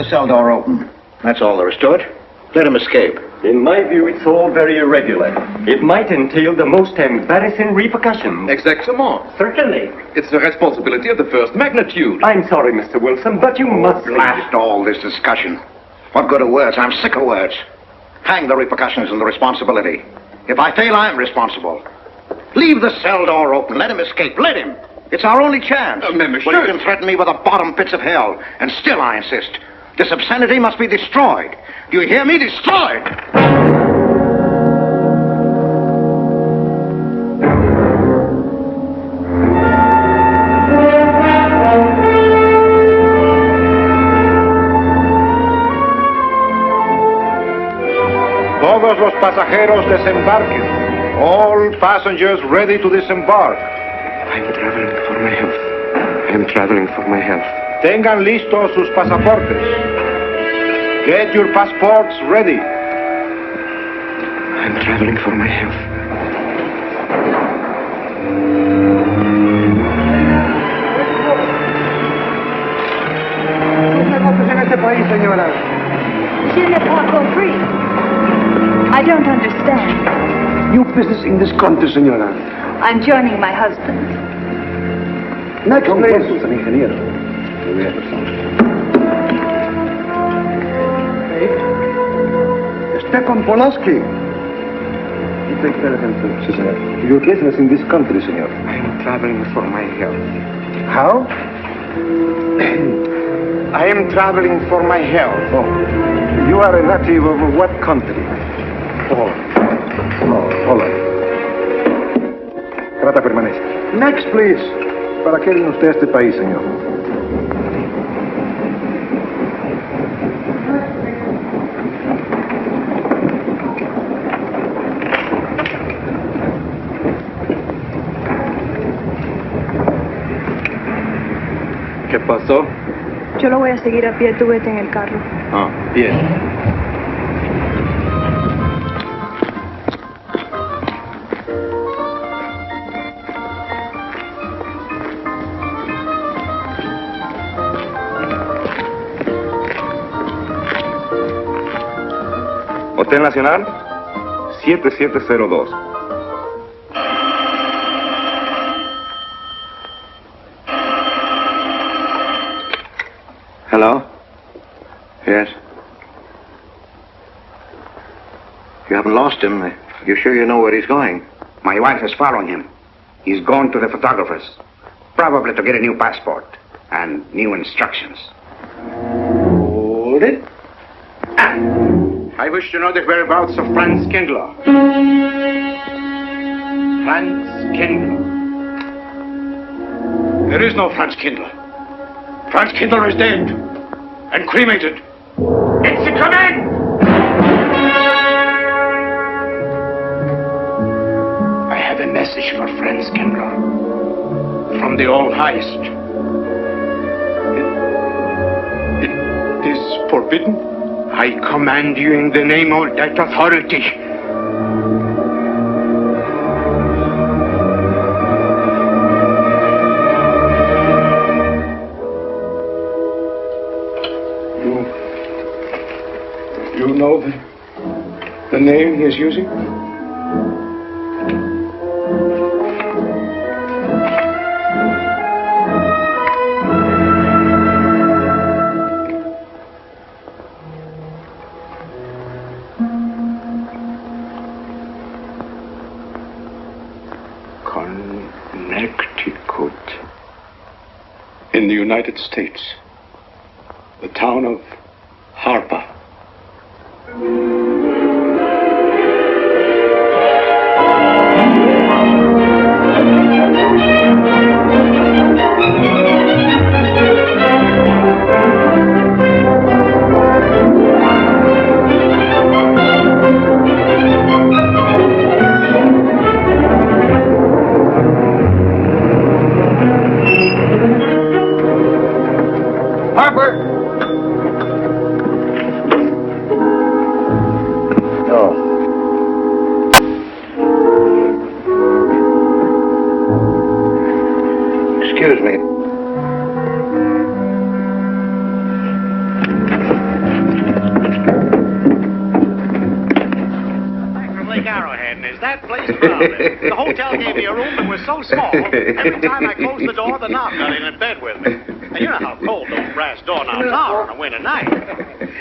cell door open. That's all there is to it. Let him escape. In my view, it's all very irregular. It might entail the most embarrassing repercussions. Exactement. Certainly. It's the responsibility of the first magnitude. I'm sorry, Mr. Wilson, but you must... Blast all this discussion. What good are words? I'm sick of words. Hang the repercussions and the responsibility. If I fail, I'm responsible. Leave the cell door open. Let him escape. Let him. It's our only chance. Monsieur. Well, you can threaten me with the bottom pits of hell, and still I insist. This obscenity must be destroyed. Do you hear me? Destroyed! Todos los pasajeros desembarquen. All passengers ready to disembark. I'm traveling for my health. I'm traveling for my health. Tengan listos sus pasaportes. Get your passports ready. I'm traveling for my health. Je n'ai pas compris. I don't understand. New business in this country, senora. I'm joining my husband. Next, please. Stefan Polaski. You take care of him, senor. Your business in this country, senor. I'm traveling for my health. How? I am traveling for my health. Oh. You are a native of what country? Holland. Trata permanece. Next, please. ¿Para qué viene usted a este país, señor? ¿Qué pasó? Yo lo voy a seguir a pie, tú vete en el carro. Ah, bien. Hotel Nacional, 7702. Hello? Yes? You haven't lost him. You sure you know where he's going? My wife is following him. He's gone to the photographer's, probably to get a new passport and new instructions. Hold it. I wish to know the whereabouts of Franz Kindler. Franz Kindler. There is no Franz Kindler. Franz Kindler is dead and cremated. It's a command! I have a message for Franz Kindler from the All Highest. It is forbidden. I command you in the name of that authority. You know the name he is using? Connecticut. In the United States. The town of Harper. Excuse me. asked around it. The hotel gave me a room that was so small, every time I closed the door, the knob got in bed with me. And you know how cold those brass doorknobs are on a winter night.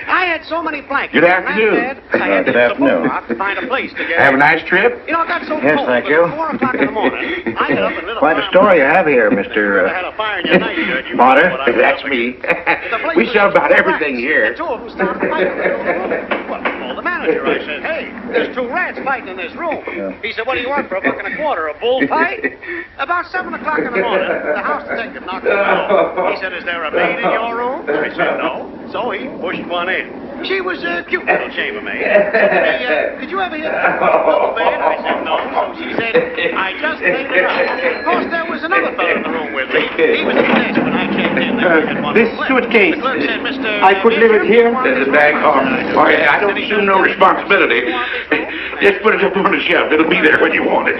I had so many blankets. Good afternoon. Bed, I had Good to afternoon. to find a place to get Have a nice trip? You know, it got so Yes, cold thank that you. at 4 o'clock in the morning, I got up and lit a Quite a fire. story you have here, Mr. I had a fire in your night, you Potter. know what I was That's up me. against. We sell about everything The here. two of them stopped fighting. Well, I called the manager. I said, hey, there's 2 rats fighting in this room. He said, what do you want for $1.25? A bullfight? About 7 o'clock in the morning, the house detective knocked on the door. He said, is there a maid in your room? I said, no. So he pushed one in. She was a cute little chambermaid. Hey, did you ever hear the double bed? I said, no. So she said, I just cleaned it up. Of course, there was another fellow in the room with me. He was at the desk when I checked in. This suitcase, The clerk said, Mr. I could leave it here? There's The bag. Oh, yeah, I don't assume no responsibility. Just put it up on the shelf. It'll be there when you want it.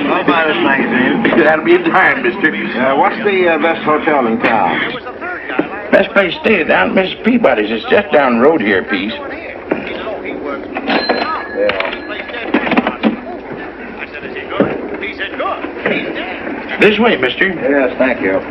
I'll buy this magazine. That'll be in time, mister. What's the best hotel in town? There was a third guy. Best place to stay down at Mrs. Peabody's. It's just down the road here a piece. He said, oh, he works. I said, is he good? He said, good. He's dead. This way, mister. Yes, thank you.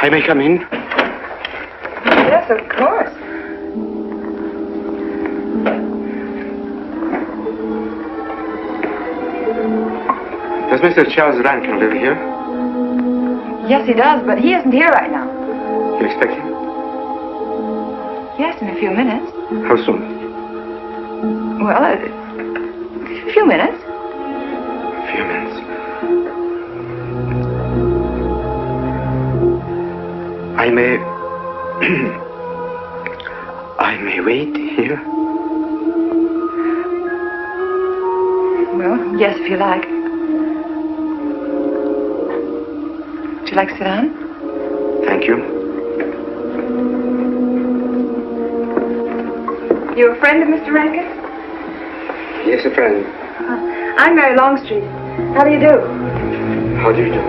I may come in? Yes, of course. Does Mr. Charles Rankin live here? Yes, he does, but he isn't here right now. You expect him? Yes, in a few minutes. How soon? Well, a few minutes. A few minutes. I may... I may wait here? Well, yes, if you like. Would you like to sit down? Thank you. You a friend of Mr. Rankin? Yes, a friend. I'm Mary Longstreet. How do you do? How do you do?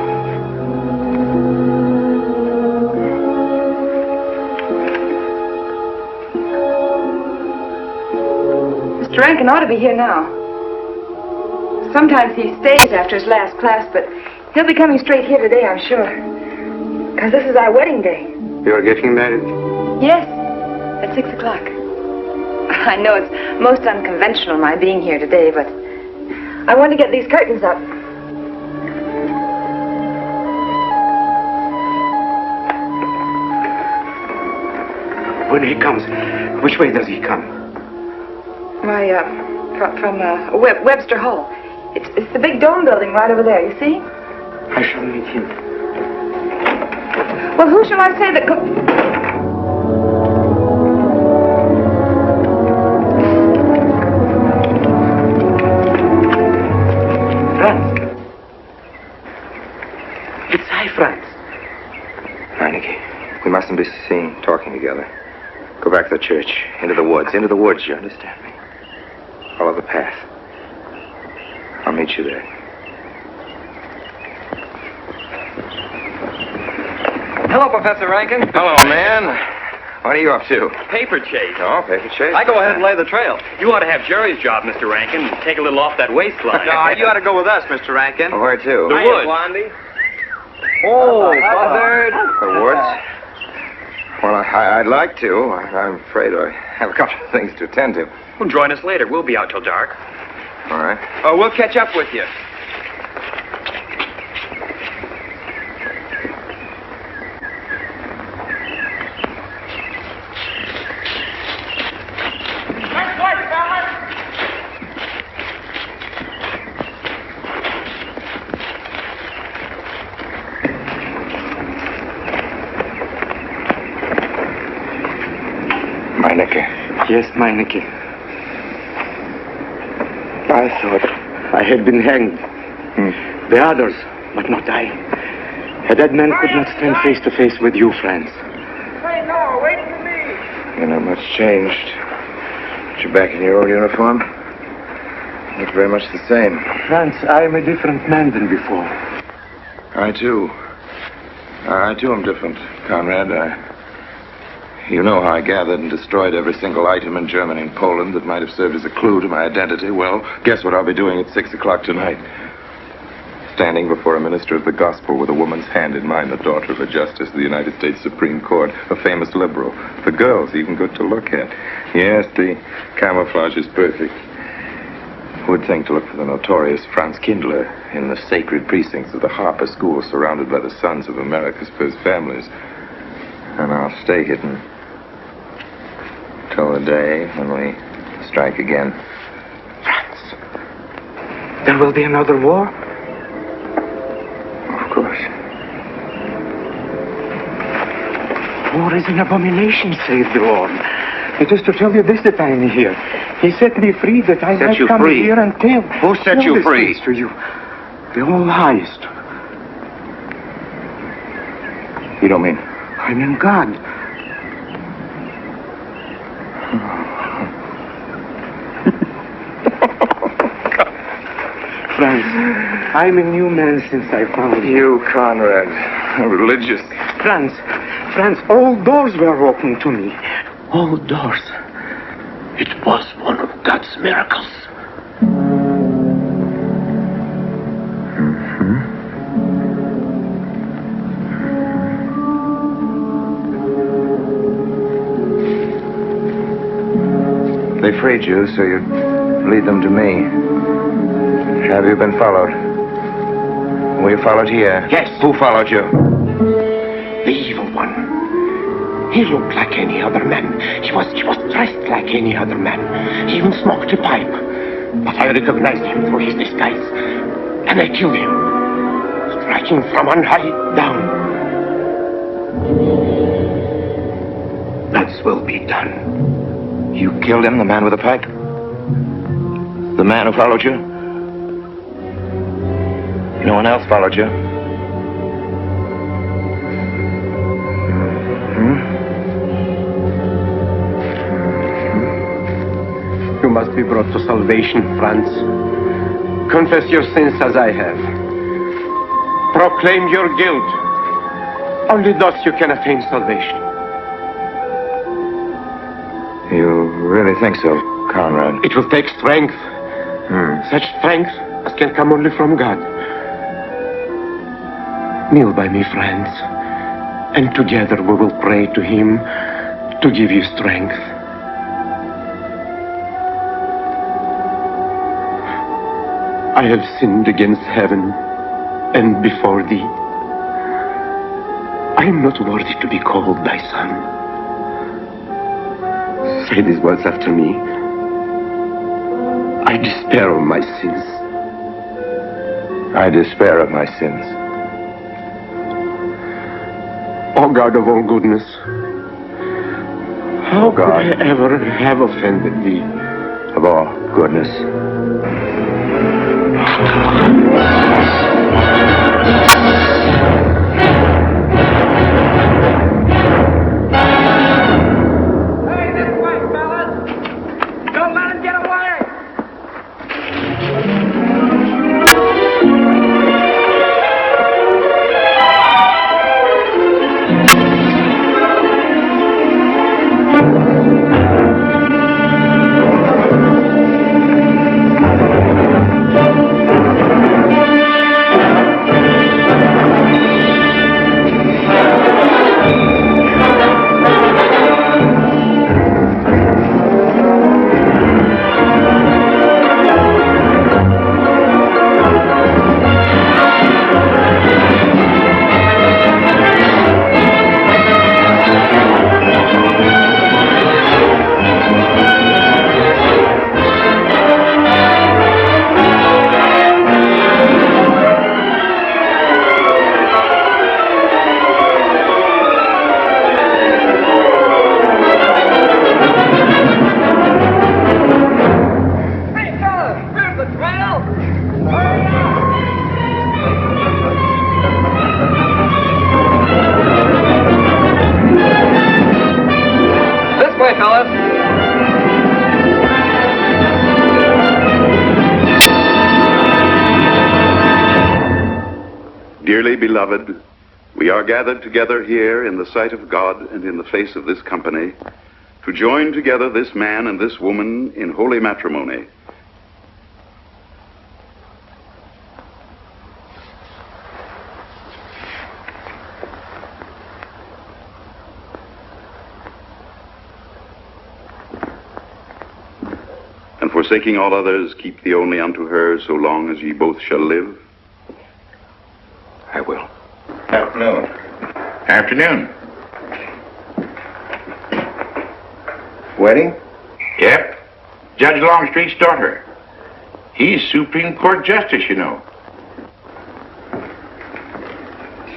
Mr. Rankin ought to be here now. Sometimes he stays after his last class, but he'll be coming straight here today, I'm sure. Because this is our wedding day. You are getting married? Yes, at 6 o'clock. I know it's most unconventional, my being here today, but I want to get these curtains up. When he comes, which way does he come? Why, from Webster Hall. It's the big dome building right over there, you see? I shall meet him. Well, who shall I say that... Franz. It's I, Franz. Heineke, we mustn't be seen talking together. Go back to the church, into the woods, you understand me? Follow the path. I'll meet you there. Hello, Professor Rankin. Hello, man. What are you up to? Paper chase. Oh, paper chase? I go ahead and lay the trail. You ought to have Jerry's job, Mr. Rankin. Take a little off that waistline. No, you ought to go with us, Mr. Rankin. Where to? The woods. Oh, Buzzard. The woods? Well, I'd like to. I'm afraid I have a couple of things to attend to. Well, join us later. We'll be out till dark. All right. Oh, we'll catch up with you. Meineke. Yes, Meineke. I thought I had been hanged. The others, but not I. A dead man could not stand face to face with you, Franz. Hey, no, wait for me. You're not much changed. But you're back in your old uniform. Look very much the same. Franz, I am a different man than before. I too am different, Conrad. You know how I gathered and destroyed every single item in Germany and Poland that might have served as a clue to my identity. Well, guess what I'll be doing at 6 o'clock tonight? Standing before a minister of the gospel with a woman's hand in mine, the daughter of a justice of the United States Supreme Court, a famous liberal. The girl's even good to look at. Yes, the camouflage is perfect. Who would think to look for the notorious Franz Kindler in the sacred precincts of the Harper School, surrounded by the sons of America's first families? And I'll stay hidden till the day when we strike again. Franz, there will be another war? Of course. War is an abomination, saith the Lord. It is to tell you this that I am here. He set me free that I might come here and tell. Who set you free? To you. The All Highest. You don't mean? I mean God. Franz, I'm a new man since I found you. You, Conrad, religious. Franz, all doors were open to me. All doors. It was one of God's miracles. They freed you, so you'd lead them to me. Have you been followed? Were you followed here? Yes. Who followed you? The evil one. He looked like any other man. He was dressed like any other man. He even smoked a pipe. But I recognized him through his disguise. And I killed him. Striking from on high down. That will be done. You killed him, the man with the pipe? The man who followed you? No one else followed you? You must be brought to salvation, Franz. Confess your sins as I have. Proclaim your guilt. Only thus you can attain salvation. You really think so, Conrad? It will take strength. Such strength as can come only from God. Kneel by me, friends, and together we will pray to Him to give you strength. I have sinned against heaven and before thee. I am not worthy to be called thy son. Say these words after me. I despair of my sins. I despair of my sins. O God of all goodness, how could I ever have offended thee? Of all goodness. Hey, this way, fellas! Don't let him get away! Dearly beloved, we are gathered together here in the sight of God and in the face of this company to join together this man and this woman in holy matrimony. And forsaking all others, keep thee only unto her so long as ye both shall live. I will. Afternoon. Afternoon. Wedding? Yep. Judge Longstreet's daughter. He's Supreme Court Justice, you know.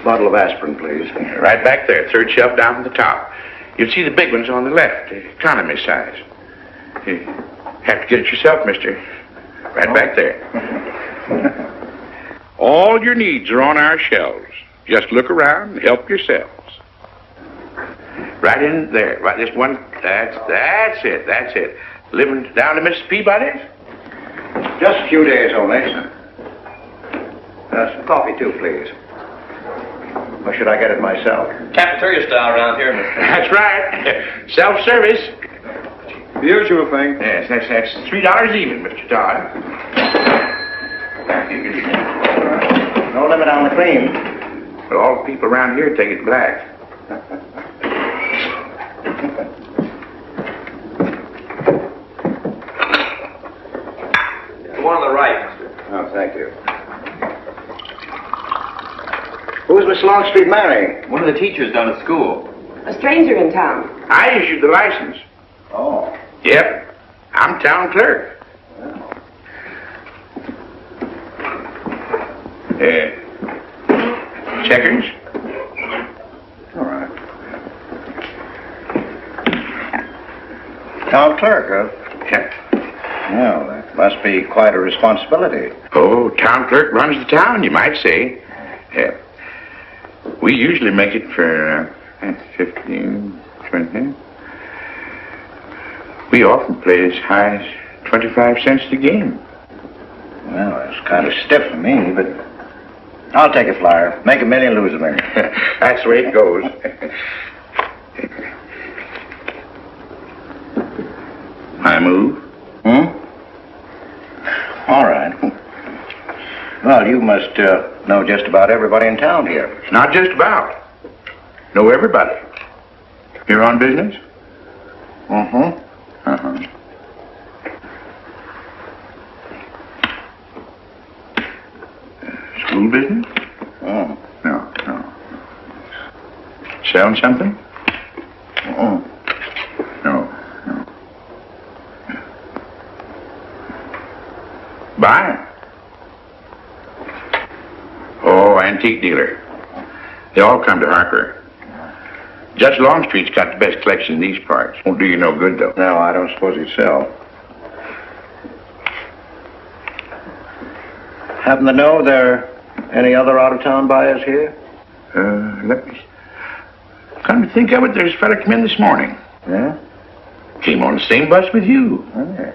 Bottle of aspirin, please. Right back there, third shelf down from the top. You'll see the big ones on the left, the economy size. You have to get it yourself, mister. Right back there. All your needs are on our shelves. Just look around and help yourselves. Right in there, right this one. That's it. Living down to Mrs. Peabody's? Just a few days only. Some coffee, too, please. Or should I get it myself? Cafeteria style around here, mister. That's right. Self-service. The usual thing. Yes, that's $3 even, Mr. Todd. No limit on the cream. But all the people around here take it black. The one on the right, mister. Oh, thank you. Who's Miss Longstreet marrying? One of the teachers down at school. A stranger in town. I issued the license. Oh. Yep. I'm town clerk. Checkers? All right. Town clerk, huh? Yep. Well, that must be quite a responsibility. Oh, town clerk runs the town, you might say. Yeah. We usually make it for 15, 20. We often play as high as 25 cents a game. Well, it's kind of stiff for me, but I'll take a flyer. Make a million, lose a million. That's the way it goes. I move. All right. Well, you must know just about everybody in town here. Not just about. Know everybody. You're on business? Mm-hmm. Uh-huh. School business? Oh. No. Selling something? Mm-mm. No. antique dealer. They all come to Harper. Judge Longstreet's got the best collection in these parts. Won't do you no good, though. No, I don't suppose he'd sell. Happen to know there are any other out-of-town buyers here? Let me... Come to think of it, there's a fella come in this morning. Yeah? Came on the same bus with you. Okay.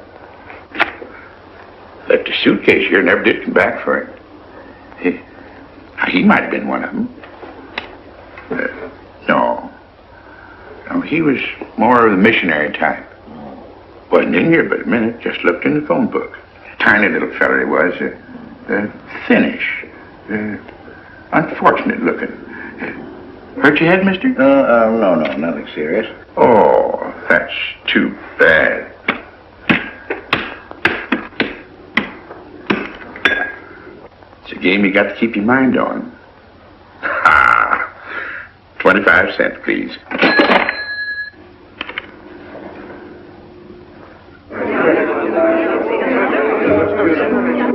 Left a suitcase here, never did come back for it. He might have been one of them. No, he was more of the missionary type. Wasn't in here but a minute, just looked in the phone book. Tiny little fella he was, thinnish, unfortunate looking. Hurt your head, mister? No, nothing serious. Oh, that's too bad. It's a game you got to keep your mind on. Ha! 25 cents, please.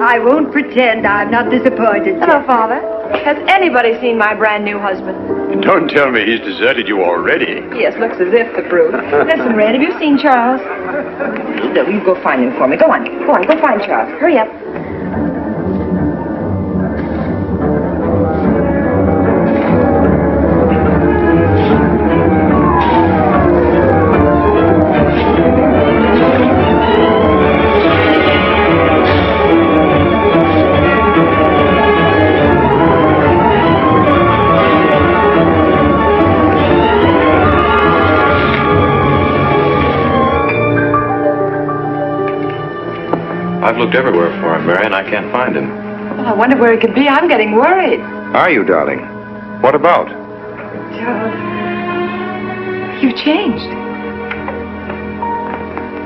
I won't pretend I'm not disappointed. Hello, Father. Has anybody seen my brand new husband? Don't tell me he's deserted you already. Yes, looks as if, the brute. Listen, Red, have you seen Charles? You go find him for me. Go on, go find Charles. Hurry up. I've looked everywhere for him, Mary, and I can't find him. Well, I wonder where he could be. I'm getting worried. Are you, darling? What about? Charles, you've changed.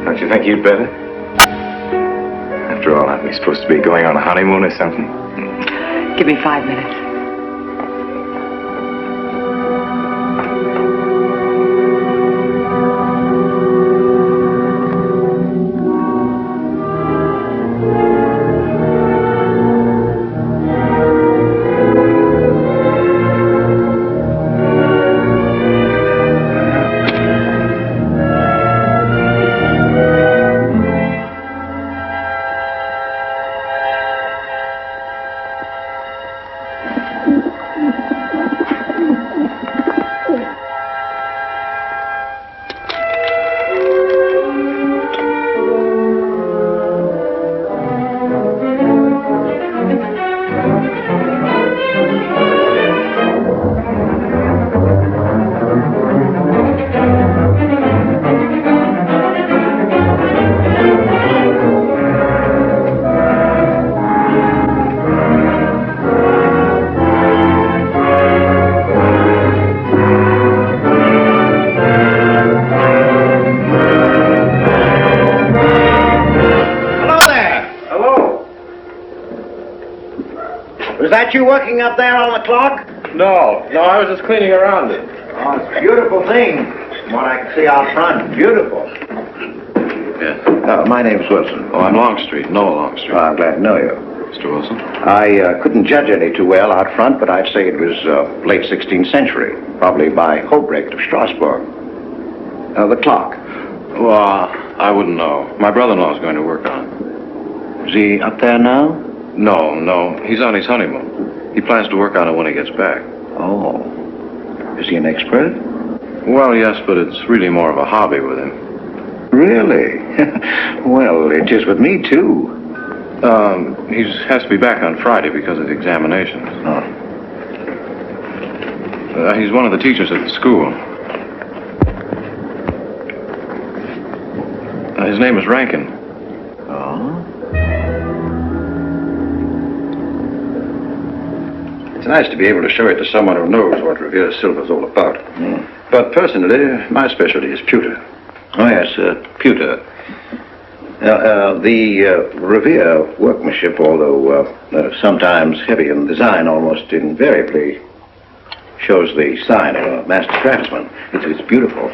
Don't you think you'd better? After all, aren't we supposed to be going on a honeymoon or something? Give me 5 minutes. Was that you working up there on the clock? No, I was just cleaning around it. Oh, it's a beautiful thing. From what I can see out front, beautiful. Yes. My name's Wilson. Oh, I'm Longstreet, Noah Longstreet. Oh, I'm glad to know you. Mr. Wilson? I couldn't judge any too well out front, but I'd say it was late 16th century, probably by Hobrecht of Strasbourg. The clock. Well, I wouldn't know. My brother-in-law's going to work on it. Is he up there now? No. He's on his honeymoon. He plans to work on it when he gets back. Oh. Is he an expert? Well, yes, but it's really more of a hobby with him. Really? Well, it is with me, too. He has to be back on Friday because of the examinations. Oh. He's one of the teachers at the school. His name is Rankin. Oh? It's nice to be able to show it to someone who knows what Revere silver's all about. Mm. But personally, my specialty is pewter. Oh, yes, pewter. The Revere workmanship, although sometimes heavy in design, almost invariably shows the sign of a master craftsman. It's beautiful.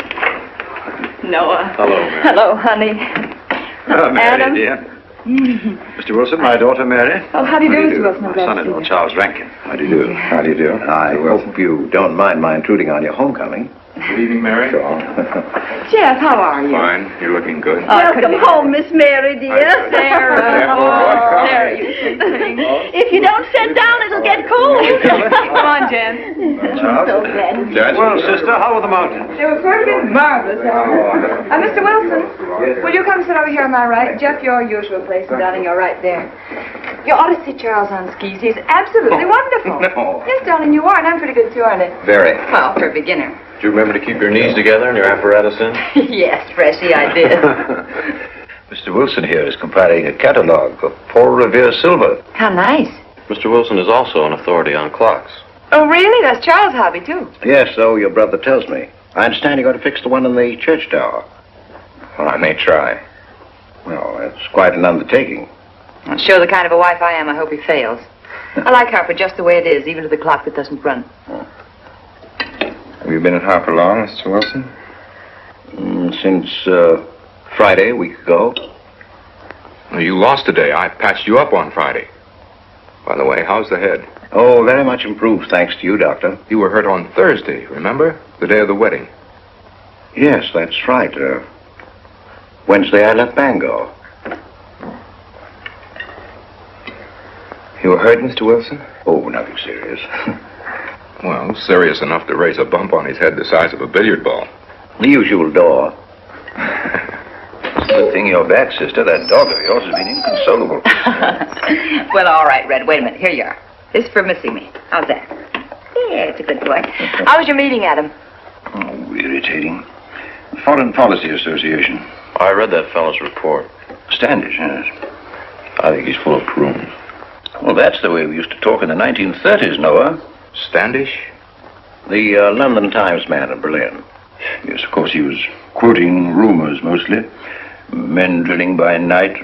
Noah. Hello, Mary. Hello, honey. Mary, Adam. dear. Mr. Wilson, my daughter Mary. Oh, how do you do, Mr. Wilson? I'm glad to see Son-in-law, you. Charles Rankin. How do you do? How do you do? I hope you don't mind my intruding on your homecoming. Good evening, Mary. Sure. Jeff, how are you? Fine. You're looking good. Welcome home, Miss Mary, dear. Sarah. Oh, Sarah, you sweet thing. If you don't sit down, it'll get cold. Come on, Jen. So glad. Judge? Well, sister, how were the mountains? They were perfectly marvelous. Mr. Wilson, will you come sit over here on my right? Jeff, your usual place, and darling, you're right there. You ought to see Charles on skis. He's absolutely wonderful. No. Yes, darling, you are, and I'm pretty good too, aren't I? Very. Well, for a beginner. Do you remember to keep your knees together and your apparatus in? Yes, Freshy, I did. Mr. Wilson here is compiling a catalogue of Paul Revere silver. How nice. Mr. Wilson is also an authority on clocks. Oh, really? That's Charles' hobby, too. Yes, so your brother tells me. I understand you're going to fix the one in the church tower. Well, I may try. Well, that's quite an undertaking. Well, show the kind of a wife I am, I hope he fails. I like Harper just the way it is, even to the clock that doesn't run. Have you been at Harper long, Mr. Wilson? Since Friday, a week ago. Well, you lost today. I patched you up on Friday. By the way, how's the head? Oh, very much improved, thanks to you, Doctor. You were hurt on Thursday, remember? The day of the wedding. Yes, that's right. Wednesday, I left Bangor. You were hurt, Mr. Wilson? Oh, nothing serious. Well, serious enough to raise a bump on his head the size of a billiard ball. The usual door. Good thing you're back, sister. That dog of yours has been inconsolable. Well, all right, Red. Wait a minute. Here you are. This is for missing me. How's that? Yeah, it's a good boy. How was your meeting, Adam? Oh, irritating. Foreign Policy Association. I read that fellow's report. Standish, yes. I think he's full of prunes. Well, that's the way we used to talk in the 1930s, Noah. Standish? The London Times man in Berlin. Yes, of course, he was quoting rumors mostly. Men drilling by night,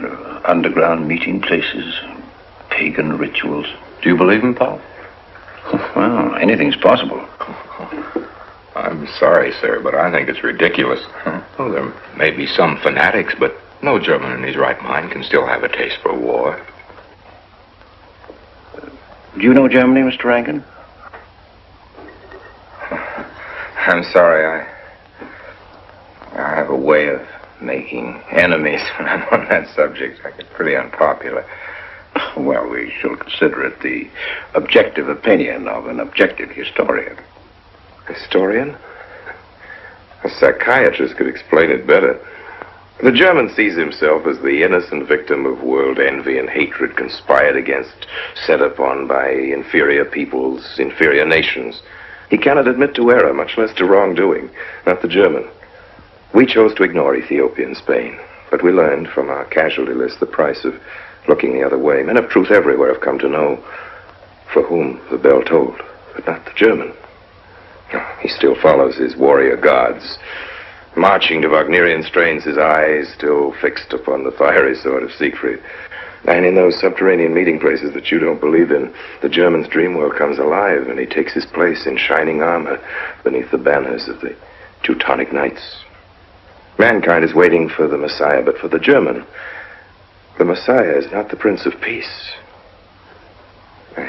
underground meeting places, pagan rituals. Do you believe him, Paul? Well, anything's possible. I'm sorry, sir, but I think it's ridiculous. Well, there may be some fanatics, but no German in his right mind can still have a taste for war. Do you know Germany, Mr. Rankin? I'm sorry, I have a way of making enemies when I'm on that subject. I get pretty unpopular. Well, we shall consider it the objective opinion of an objective historian. Historian? A psychiatrist could explain it better. The German sees himself as the innocent victim of world envy and hatred conspired against, set upon by inferior peoples, inferior nations. He cannot admit to error, much less to wrongdoing. Not the German. We chose to ignore Ethiopia and Spain, but we learned from our casualty list the price of looking the other way. Men of truth everywhere have come to know for whom the bell tolled, but not the German. He still follows his warrior gods, marching to Wagnerian strains, his eyes still fixed upon the fiery sword of Siegfried. And in those subterranean meeting places that you don't believe in, the German's dream world comes alive, and he takes his place in shining armor beneath the banners of the Teutonic Knights. Mankind is waiting for the Messiah, but for the German, the Messiah is not the Prince of Peace.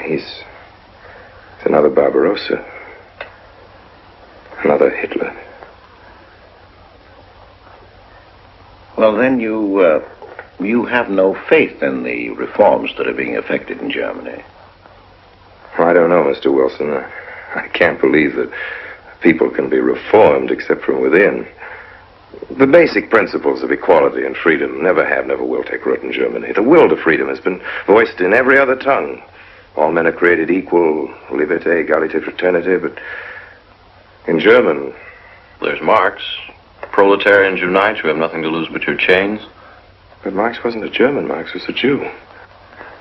He's another Barbarossa, another Hitler. Well, then you have no faith in the reforms that are being effected in Germany. Well, I don't know, Mr. Wilson. I can't believe that people can be reformed except from within. The basic principles of equality and freedom never have, never will take root in Germany. The will to freedom has been voiced in every other tongue. All men are created equal, liberté, égalité, fraternité, but in German... There's Marx. Proletarians unite, you have nothing to lose but your chains. But Marx wasn't a German, Marx was a Jew.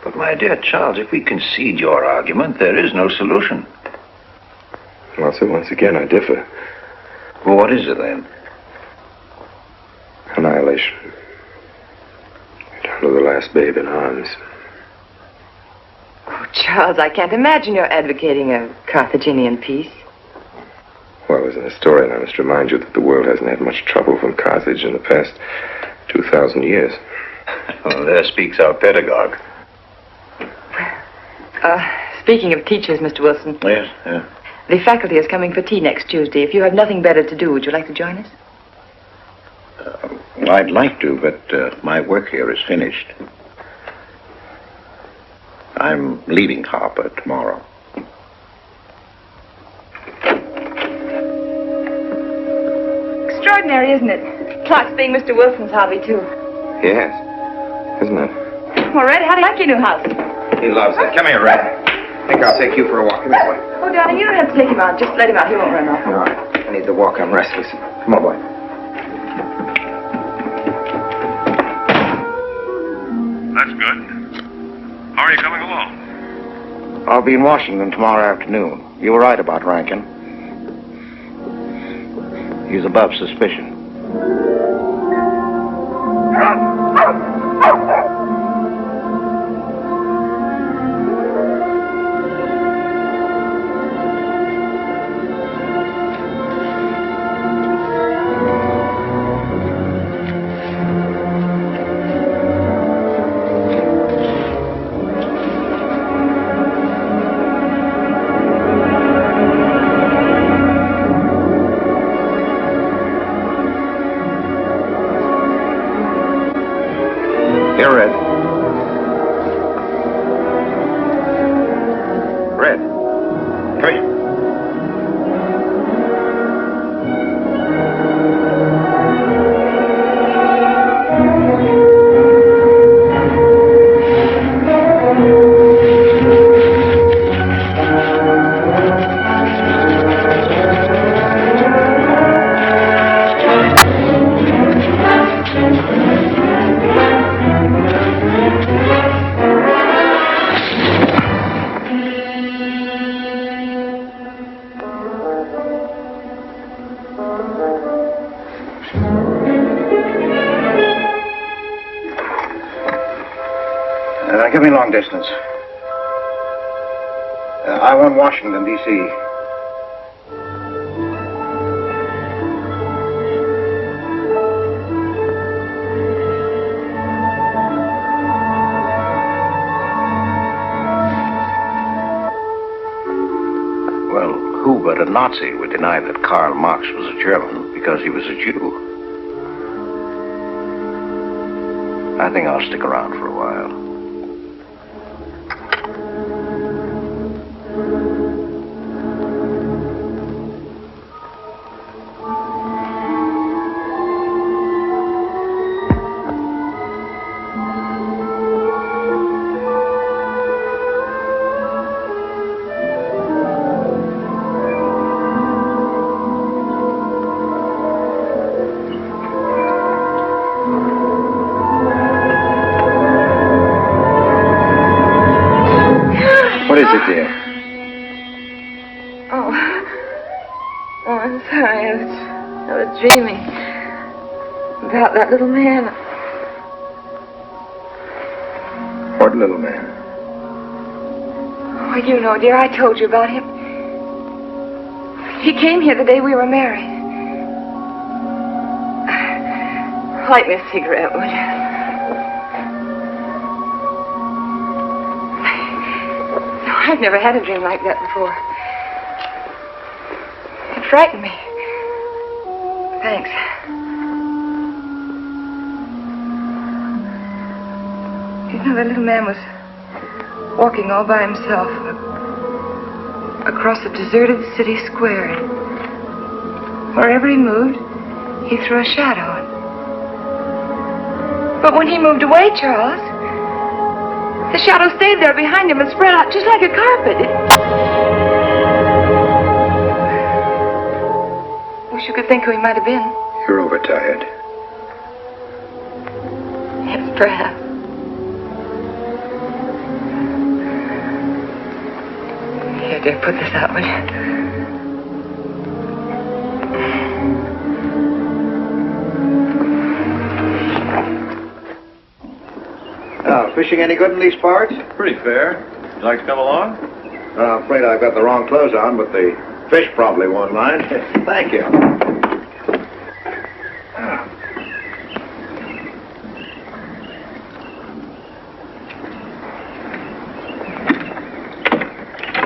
But, my dear Charles, if we concede your argument, there is no solution. Well, so once again, I differ. Well, what is it, then? Annihilation. Down to the last babe in arms. Oh, Charles, I can't imagine you're advocating a Carthaginian peace. Well, as an historian, I must remind you that the world hasn't had much trouble from Carthage in the past 2,000 years. Well, there speaks our pedagogue. Speaking of teachers, Mr. Wilson. Yes, yeah. The faculty is coming for tea next Tuesday. If you have nothing better to do, would you like to join us? Well, I'd like to, but my work here is finished. I'm leaving Harper tomorrow. Extraordinary, isn't it? Clocks being Mr. Wilson's hobby, too. Yes, isn't it? Well, Red, how do you like your new house? He loves it. Come here, Red. I think I'll take you for a walk. Come here, boy. Oh, darling, you don't have to take him out. Just let him out. He won't run off. All right. I need to walk. I'm restless. Come on, boy. That's good. How are you coming along? I'll be in Washington tomorrow afternoon. You were right about Rankin. He's above suspicion. Here, Red. Red. Come here. Give me long distance. I want Washington, D.C. Well, who but a Nazi would deny that Karl Marx was a German because he was a Jew? I think I'll stick around for a while. Dreaming about that little man. What little man? Oh, you know, dear, I told you about him. He came here the day we were married. Light me a cigarette, would you? No, I've never had a dream like that before. It frightened me. Thanks. You know, that little man was walking all by himself across a deserted city square. Wherever he moved, he threw a shadow. But when he moved away, Charles, the shadow stayed there behind him and spread out just like a carpet. Wish you could think who he might have been. You're overtired. Yes, perhaps. Here, dear, put this out, will you? Now, fishing any good in these parts? Pretty fair. You like to come along? I'm afraid I've got the wrong clothes on, but the fish probably won't mind. Thank you.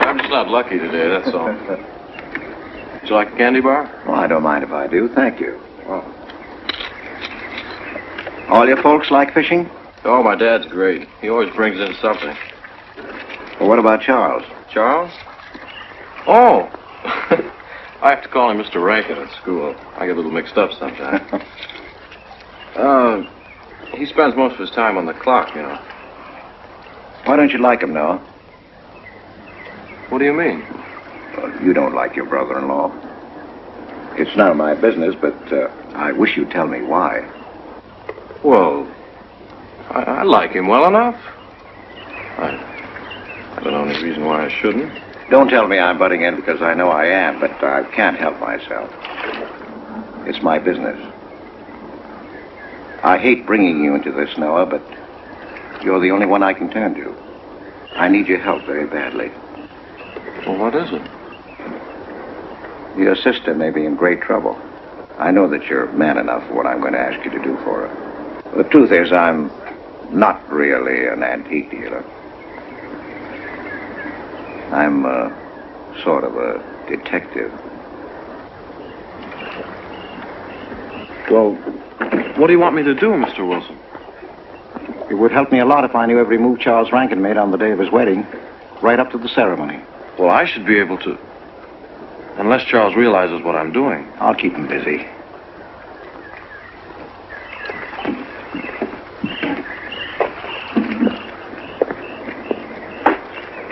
I'm just not lucky today, that's all. Would you like a candy bar? Well, I don't mind if I do. Thank you. All your folks like fishing? Oh, my dad's great. He always brings in something. Well, what about Charles? Charles? Oh! I have to call him Mr. Rankin at school. I get a little mixed up sometimes. He spends most of his time on the clock, you know. Why don't you like him, Noah? What do you mean? Well, you don't like your brother-in-law. It's none of my business, but I wish you'd tell me why. Well, I like him well enough. I don't know any reason why I shouldn't. Don't tell me I'm butting in because I know I am, but I can't help myself. It's my business. I hate bringing you into this, Noah, but you're the only one I can turn to. I need your help very badly. Well, what is it? Your sister may be in great trouble. I know that you're man enough for what I'm going to ask you to do for her. The truth is, I'm not really an antique dealer. I'm sort of a detective. Well, what do you want me to do, Mr. Wilson? It would help me a lot if I knew every move Charles Rankin made on the day of his wedding, right up to the ceremony. Well, I should be able to. Unless Charles realizes what I'm doing. I'll keep him busy.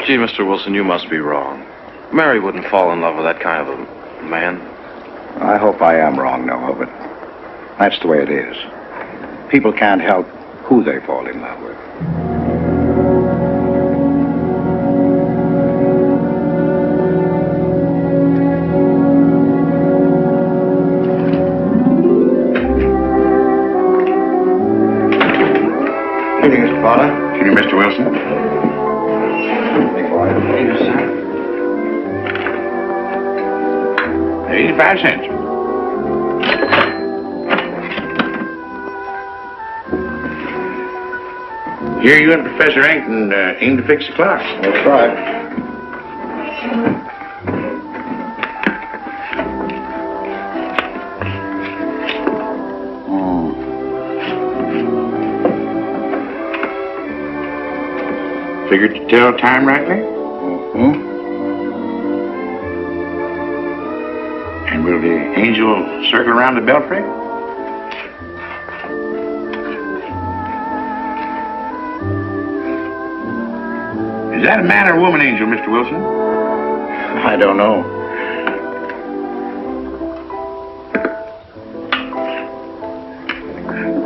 Gee, Mr. Wilson, you must be wrong. Mary wouldn't fall in love with that kind of a man. I hope I am wrong, Noah, but that's the way it is. People can't help who they fall in love with. Good evening, Mr. Potter. Good evening, Mr. Wilson. Yes, sir. 85 cents. Here you and Professor Ankton aim to fix the clock. That's right. Figured to tell time rightly? Mm-hmm. And will the angel circle around the belfry? Is that a man or a woman angel, Mr. Wilson? I don't know.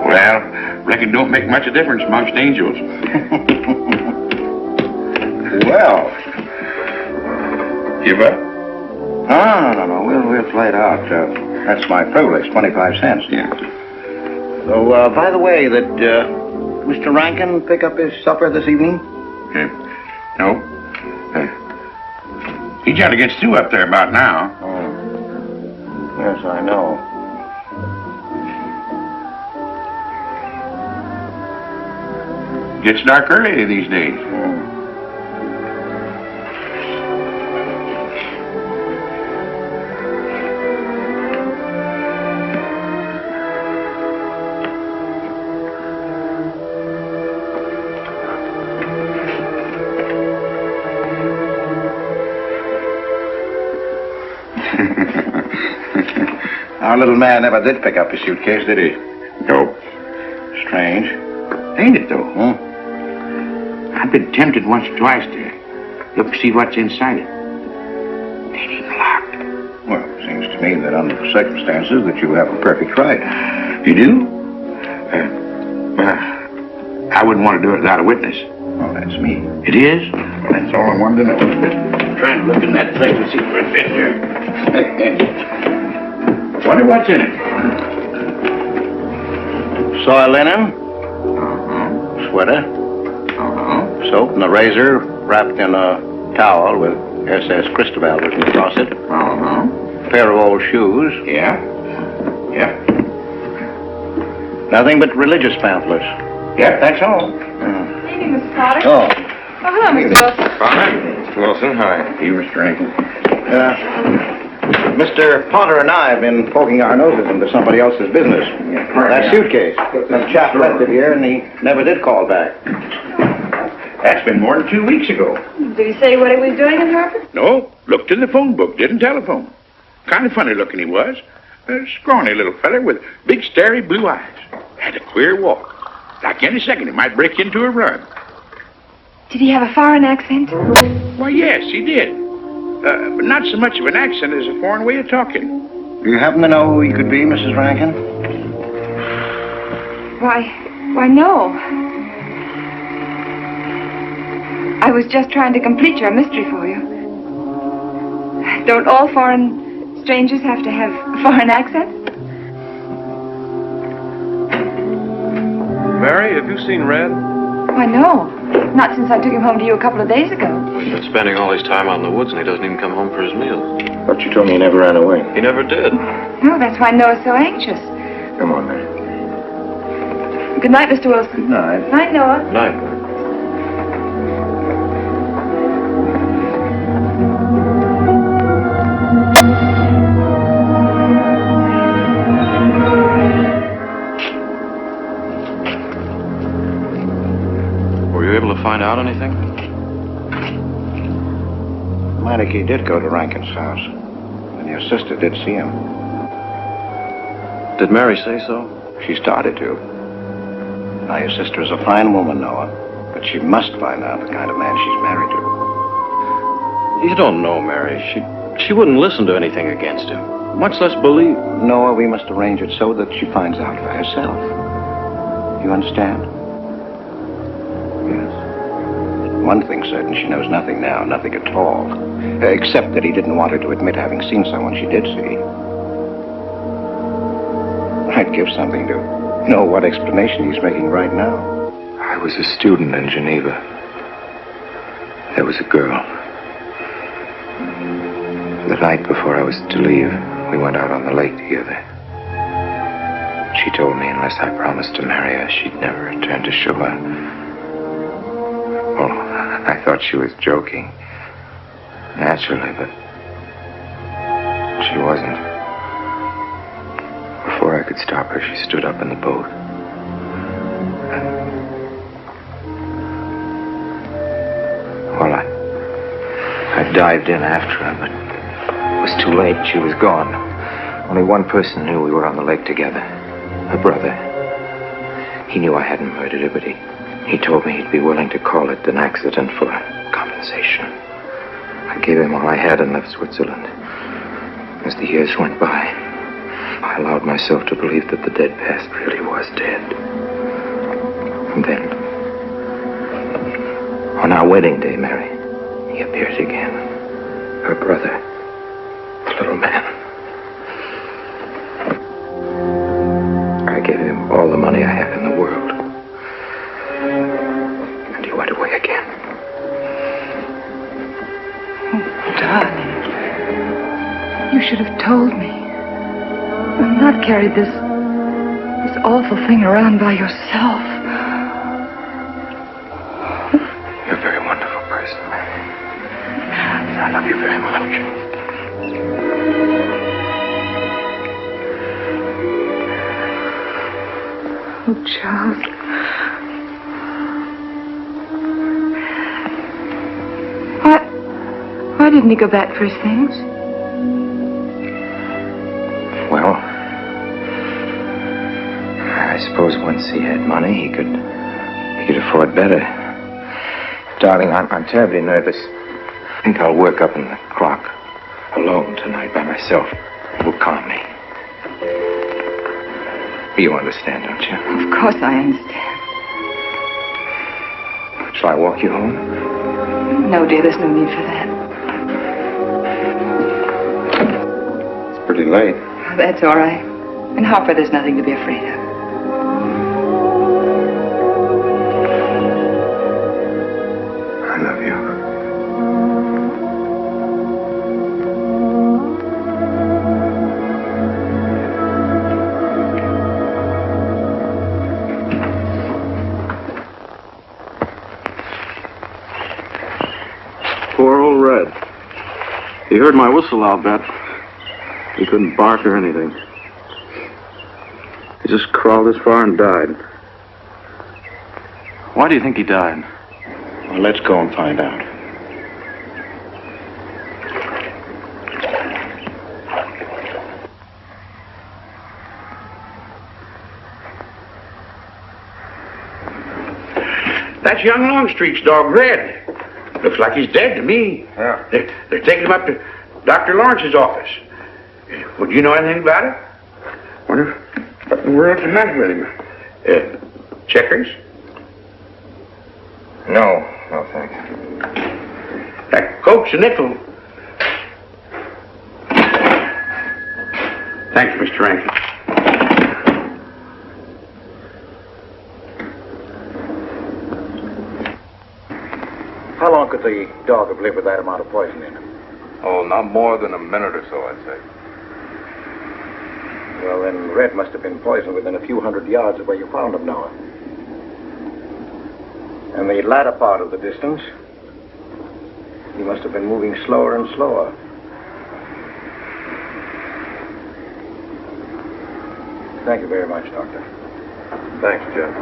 Well, reckon don't make much of a difference amongst angels. Well. Give up? No. We'll play it out. That's my privilege, 25 cents. Yeah. So, by the way, did Mr. Rankin pick up his supper this evening? No. He tried to get Stu up there about now. Oh. Yes, I know. Gets dark early these days. Our little man never did pick up his suitcase, did he? Nope. Strange. Ain't it, though? I've been tempted once or twice to look to see what's inside it. Ain't even locked. Well, it seems to me that under the circumstances that you have a perfect right. You do? I wouldn't want to do it without a witness. Oh, that's me. It is? That's all I wanted to know. I'm trying to look in that thing to see for a fit here. Wonder what's in it. Soil linen. Sweater. Soap and a razor wrapped in a towel with SS Cristobal written across it. Pair of old shoes. Yeah. Nothing but religious pamphlets. Yep, that's all. Good evening, Mr. Potter. Oh. Oh, hello, Mr. Wilson. Potter? Mr. Wilson. Hi. You, Mr. Rankin. Mr. Potter and I have been poking our noses into somebody else's business. That suitcase. That chap left it here, and he never did call back. That's been more than 2 weeks ago. Did he say what he was doing in Hartford? No, looked in the phone book, didn't telephone. Kind of funny looking he was. A scrawny little feller with big, starry blue eyes. Had a queer walk. Like any second, he might break into a run. Did he have a foreign accent? Why, yes, he did. But not so much of an accent as a foreign way of talking. Do you happen to know who he could be, Mrs. Rankin? Why, no. I was just trying to complete your mystery for you. Don't all foreign strangers have to have foreign accents? Mary, have you seen Red? Why, no. Not since I took him home to you a couple of days ago. He's been spending all his time out in the woods, and he doesn't even come home for his meals. But you told me he never ran away. He never did. No, that's why Noah's so anxious. Come on, Mary. Good night, Mr. Wilson. Good night. Night, Noah. Night. Were you able to find out anything? Meineke did go to Rankin's house, and your sister did see him. Did Mary say so? She started to. Now, your sister is a fine woman, Noah, but she must find out the kind of man she's married to. You don't know, Mary. She wouldn't listen to anything against him, much less believe. Noah, we must arrange it so that she finds out for herself. You understand? Yes. One thing's certain, she knows nothing now, nothing at all. Except that he didn't want her to admit having seen someone she did see. I'd give something to know what explanation he's making right now. I was a student in Geneva. There was a girl. The night before I was to leave, we went out on the lake together. She told me unless I promised to marry her, she'd never return to shore. Well, I thought she was joking. Naturally, but she wasn't. Before I could stop her, she stood up in the boat. Well, I dived in after her, but it was too late. She was gone. Only one person knew we were on the lake together. Her brother. He knew I hadn't murdered her, but he told me he'd be willing to call it an accident for compensation. I gave him all I had and left Switzerland. As the years went by, I allowed myself to believe that the dead past really was dead. And then, on our wedding day, Mary, he appeared again. Her brother, the little man. I gave him all the money I had in the world. And he went away again. Darling, you should have told me. And not carried this awful thing around by yourself. You're a very wonderful person, Mary. I love you very much. Oh, Charles. Why didn't he go back for his things? Well, I suppose once he had money, he could afford better. Darling, I'm terribly nervous. I think I'll work up in the clock alone tonight by myself. It will calm me. You understand, don't you? Of course I understand. Shall I walk you home? No, dear, there's no need for that. It's pretty late. That's all right. In Hartford, there's nothing to be afraid of. I love you. Poor old He heard my whistle, I'll bet. He couldn't bark or anything. He just crawled this far and died. Why do you think he died? Well, let's go and find out. That's young Longstreet's dog, Red. Looks like he's dead to me. Yeah. They're taking him up to Dr. Lawrence's office. Would you know anything about it? Wonder what in the world's the matter with him? Checkers? No, thanks. That Coke's a nickel. Thanks, Mr. Rankin. How long could the dog have lived with that amount of poison in him? Oh, not more than a minute or so, I'd say. Well, then Red must have been poisoned within a few hundred yards of where you found him, Noah. And the latter part of the distance, he must have been moving slower and slower. Thank you very much, Doctor. Thanks, Jeff.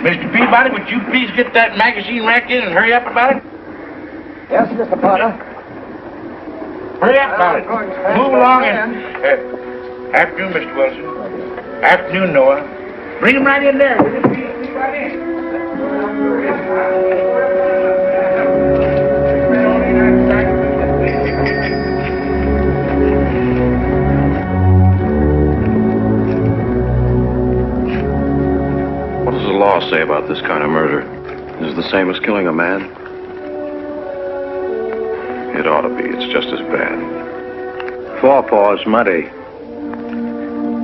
Mr. Peabody, would you please get that magazine rack in and hurry up about it? Yes, Mr. Potter. Hurry up about it. Move along and... afternoon, Mr. Wilson. Afternoon, Noah. Bring him right in there. What does the law say about this kind of murder? Is it the same as killing a man? It ought to be. It's just as bad. Forepaw's muddy.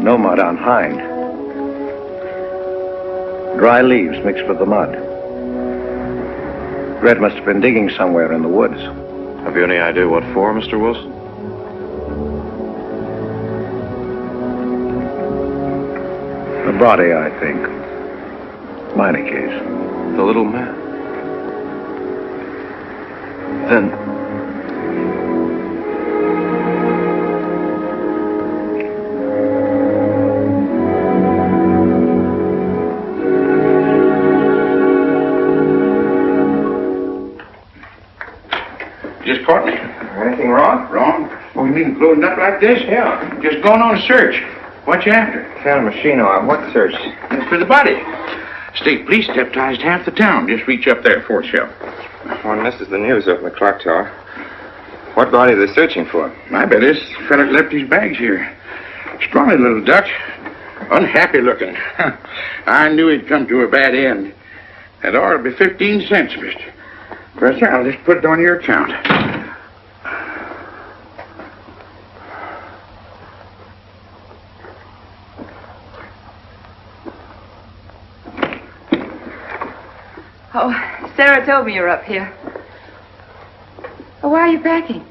No mud on hind. Dry leaves mixed with the mud. Red must have been digging somewhere in the woods. Have you any idea what for, Mr. Wilson? The body, I think. Minor case. The little man. Then... Just caught me. Anything wrong? Wrong? Oh, you mean loading up like this? Yeah. Just going on a search. What you after? Found a machine on what search? It's for the body. State police deputized half the town. Just reach up there, fourth shelf. One misses the news up in the clock tower. What body are they searching for? I bet this fella left his bags here. Scrawny little duck. Unhappy looking. I knew he'd come to a bad end. That ought to be 15 cents, mister. But I'll just put it on your account. Oh, Sarah told me you're up here. Oh, why are you packing?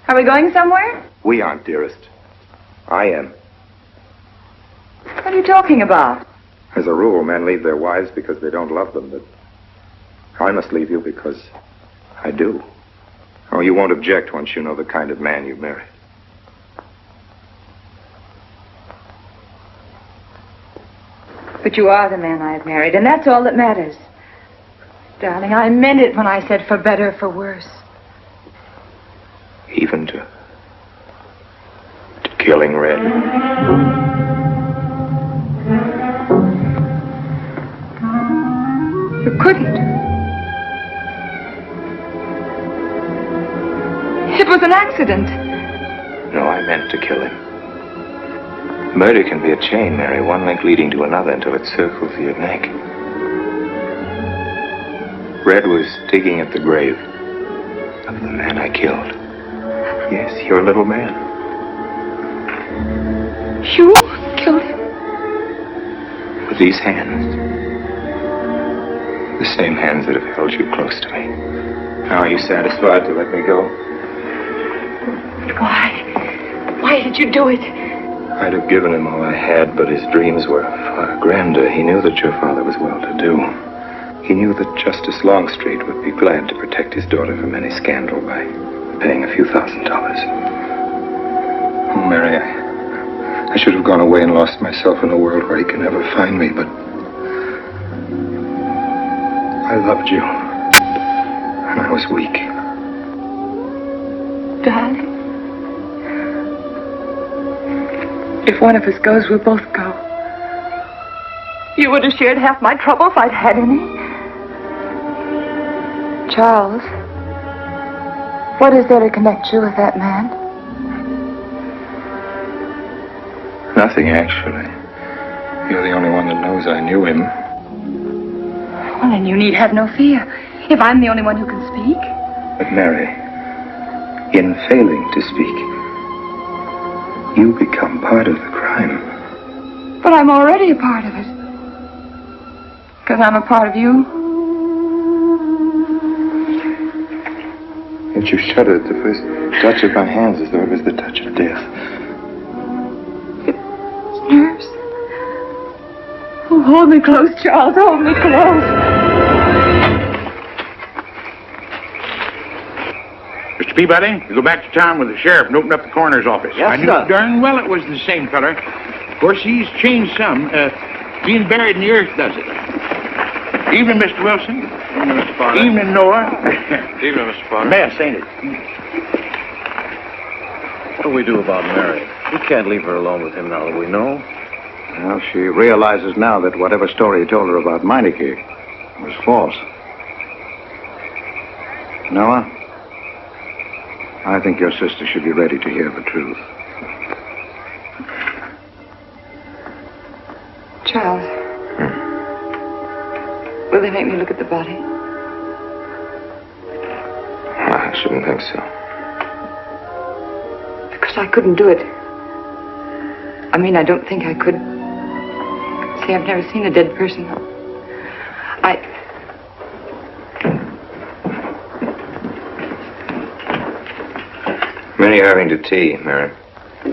Are we going somewhere? We aren't, dearest. I am. What are you talking about? As a rule, men leave their wives because they don't love them, but I must leave you because I do. Oh, you won't object once you know the kind of man you've married. But you are the man I have married, and that's all that matters. Darling, I meant it when I said for better, for worse. Even to killing Red. You couldn't. It was an accident. No, I meant to kill him. Murder can be a chain, Mary, one link leading to another until it circles your neck. Red was digging at the grave of the man I killed. Yes, your little man. You killed him? With these hands. The same hands that have held you close to me. Now are you satisfied to let me go? Why? Why did you do it? I'd have given him all I had, but his dreams were far grander. He knew that your father was well-to-do. He knew that Justice Longstreet would be glad to protect his daughter from any scandal by paying a few $1,000. Oh, Mary, I should have gone away and lost myself in a world where he can never find me, but I loved you, and I was weak. Darling, if one of us goes, we'll both go. You would have shared half my trouble if I'd had any. Charles, what is there to connect you with that man? Nothing, actually. You're the only one that knows I knew him. Well, then you need have no fear. If I'm the only one who can speak. But Mary, in failing to speak, you become part of the crime. But I'm already a part of it. Because I'm a part of you. Yet you shuddered at the first touch of my hands as though it was the touch of death. Nerves. Oh, hold me close, Charles. Hold me close. Mr. Peabody, you go back to town with the sheriff and open up the coroner's office. Yes, I knew sir. darn well it was the same feller. Of course, he's changed some. Being buried in the earth does it. Evening, Mr. Wilson. Evening, Mr. Potter. Evening, Noah. Evening, Mr. Potter. Mess, ain't it? What do we do about Mary? We can't leave her alone with him now that we know. Well, she realizes now that whatever story he told her about Meineke was false. Noah, I think your sister should be ready to hear the truth. Charles. Will they make me look at the body? I shouldn't think so. Because I couldn't do it. I mean, I don't think I could. See, I've never seen a dead person. Many are having to tea, Mary.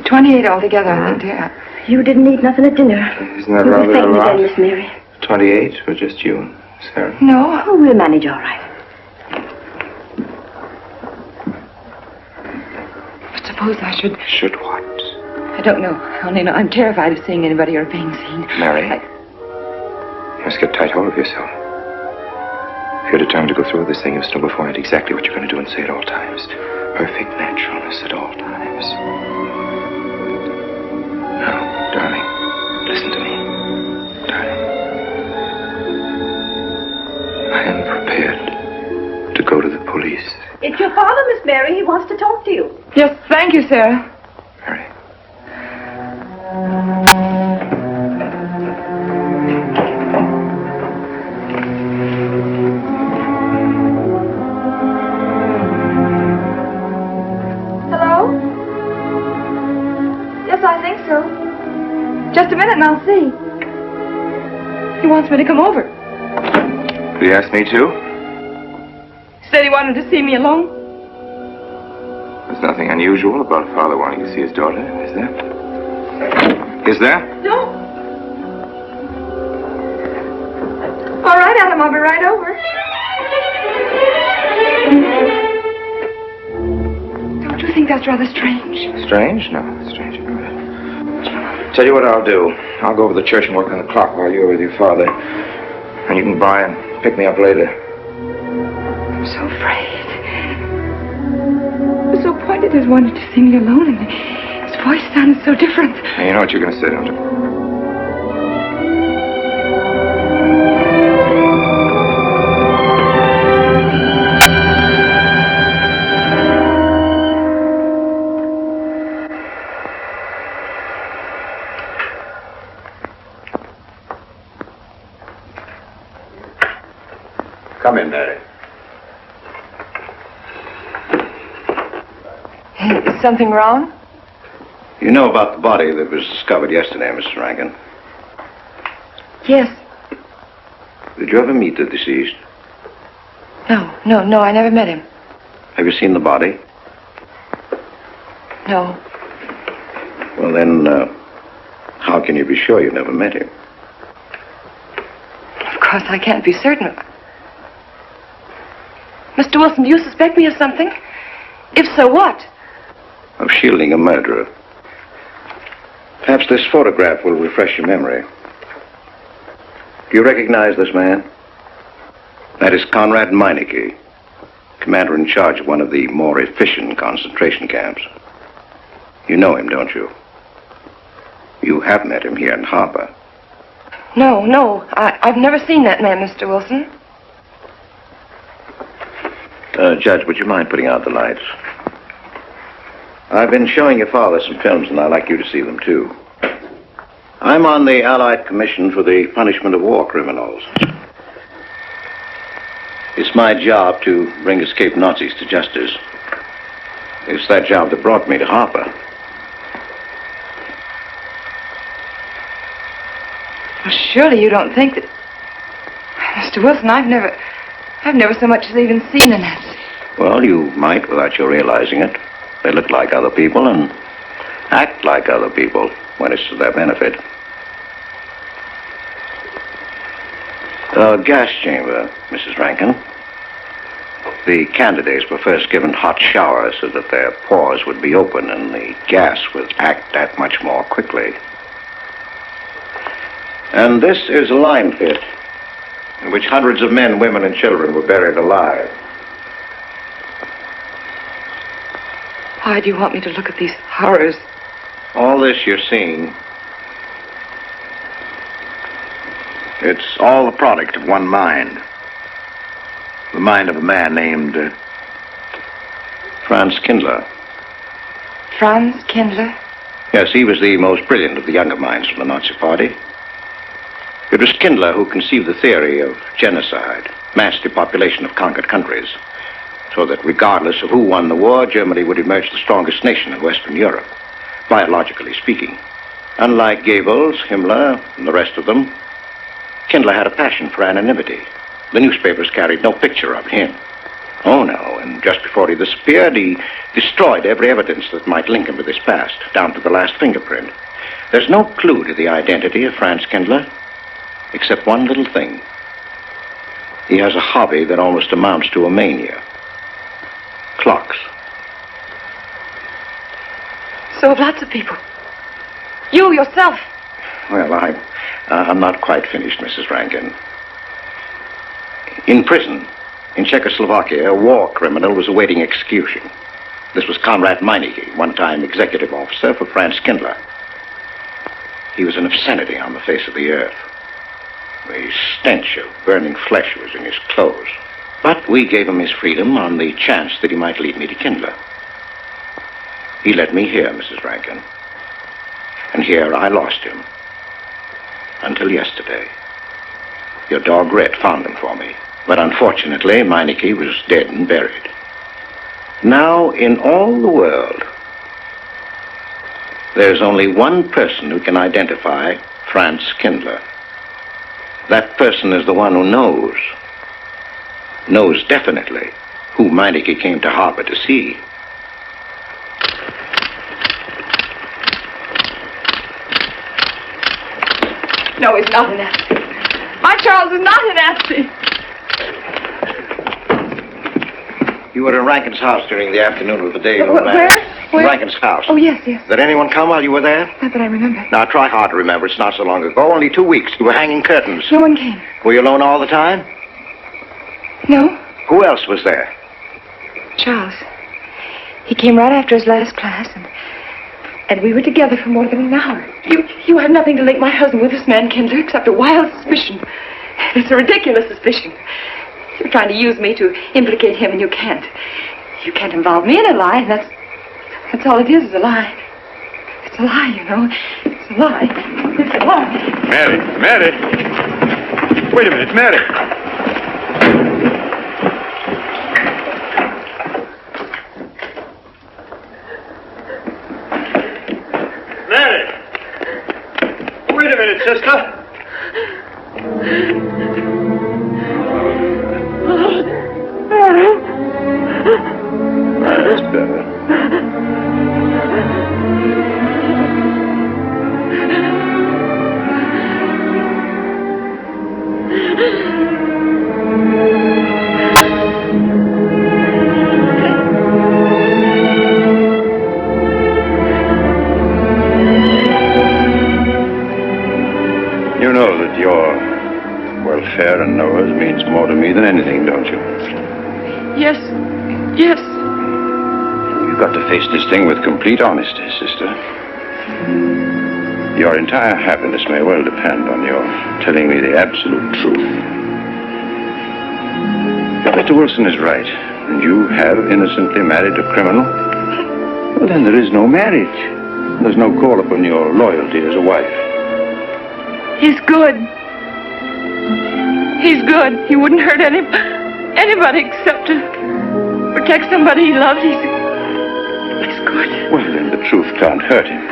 28 altogether, I think, dear. You didn't eat nothing at dinner. Isn't that You rather were a fainting lot? again, Miss Mary. 28 or just you and Sarah? No. Oh, we'll manage all right. But suppose I should... Should what? I don't know. I only know I'm terrified of seeing anybody or being seen. Mary, you must get tight hold of yourself. If you're determined to go through with this thing, you'll know beforehand exactly what you're going to do and say at all times. Perfect naturalness at all times. Now, darling, listen to me. Darling. I am prepared to go to the police. It's your father, Miss Mary. He wants to talk to you. Yes, thank you, Sarah. Mary. Hello? Yes, I think so. Just a minute and I'll see. He wants me to come over. Did he ask me to? Said he wanted to see me alone. There's nothing unusual about a father wanting to see his daughter, is there? Is there? Don't. All right, Adam, I'll be right over. Don't you think that's rather strange? Strange? No, it's strange. Tell you what I'll do. I'll go over to the church and work on the clock while you're with your father. And you can buy and pick me up later. I'm so afraid. He was so pointed as wanted to see me alone, and his voice sounded so different. And you know what you're going to say, don't you? Come in, Mary. Is something wrong? You know about the body that was discovered yesterday, Mrs. Rankin? Yes. Did you ever meet the deceased? No, I never met him. Have you seen the body? No. Well, then, how can you be sure you never met him? Of course, I can't be certain. Mr. Wilson, do you suspect me of something? If so, what? Of shielding a murderer. Perhaps this photograph will refresh your memory. Do you recognize this man? That is Conrad Meineke, commander in charge of one of the more efficient concentration camps. You know him, don't you? You have met him here in Harbour. No. I've never seen that man, Mr. Wilson. Judge, would you mind putting out the lights? I've been showing your father some films, and I'd like you to see them, too. I'm on the Allied Commission for the Punishment of War Criminals. It's my job to bring escaped Nazis to justice. It's that job that brought me to Harper. Well, surely you don't think that... Mr. Wilson, I've never so much as even seen a Nazi. Well, you might without your realizing it. They look like other people and act like other people when it's to their benefit. A gas chamber, Mrs. Rankin. The candidates were first given hot showers so that their pores would be open and the gas would act that much more quickly. And this is a lime pit in which hundreds of men, women, and children were buried alive. Why do you want me to look at these horrors? All this you're seeing, it's all the product of one mind. The mind of a man named Franz Kindler. Franz Kindler? Yes, he was the most brilliant of the younger minds from the Nazi Party. It was Kindler who conceived the theory of genocide, mass depopulation of conquered countries, so that regardless of who won the war, Germany would emerge the strongest nation in Western Europe, biologically speaking. Unlike Goebbels, Himmler, and the rest of them, Kindler had a passion for anonymity. The newspapers carried no picture of him. Oh, no, and just before he disappeared, he destroyed every evidence that might link him with his past, down to the last fingerprint. There's no clue to the identity of Franz Kindler, except one little thing. He has a hobby that almost amounts to a mania. Clocks. So have lots of people. You yourself. Well, I'm not quite finished, Mrs. Rankin. In prison, in Czechoslovakia, a war criminal was awaiting execution. This was Conrad Meineke, one-time executive officer for Franz Kindler. He was an obscenity on the face of the earth. The stench of burning flesh was in his clothes. But we gave him his freedom on the chance that he might lead me to Kindler. He led me here, Mrs. Rankin. And here I lost him. Until yesterday. Your dog Red found him for me. But unfortunately, Meineke was dead and buried. Now, in all the world, there's only one person who can identify Franz Kindler. That person is the one who knows definitely who Meineke came to Harbour to see. No, he's not a Nazi. My Charles is not a Nazi. You were in Rankin's house during the afternoon of the day. Where? In Rankin's house. Oh, yes. Did anyone come while you were there? Not that I remember. Now, try hard to remember. It's not so long ago. Only 2 weeks. You were hanging curtains. No one came. Were you alone all the time? No. Who else was there? Charles. He came right after his last class, and we were together for more than an hour. You have nothing to link my husband with this man, Kindler, except a wild suspicion. It's a ridiculous suspicion. You're trying to use me to implicate him, and you can't. You can't involve me in a lie, and that's all it is a lie. It's a lie, you know. It's a lie. It's a lie. Mary! Wait a minute, Mary! Mary! Wait a minute, sister. That's better. Per and Noah's means more to me than anything, don't you? Yes. Yes. You've got to face this thing with complete honesty, sister. Your entire happiness may well depend on your telling me the absolute truth. If Mr. Wilson is right, and you have innocently married a criminal, well, then there is no marriage. There's no call upon your loyalty as a wife. He's good. He's good. He wouldn't hurt anybody except to protect somebody he loves. He's good. Well, then the truth can't hurt him.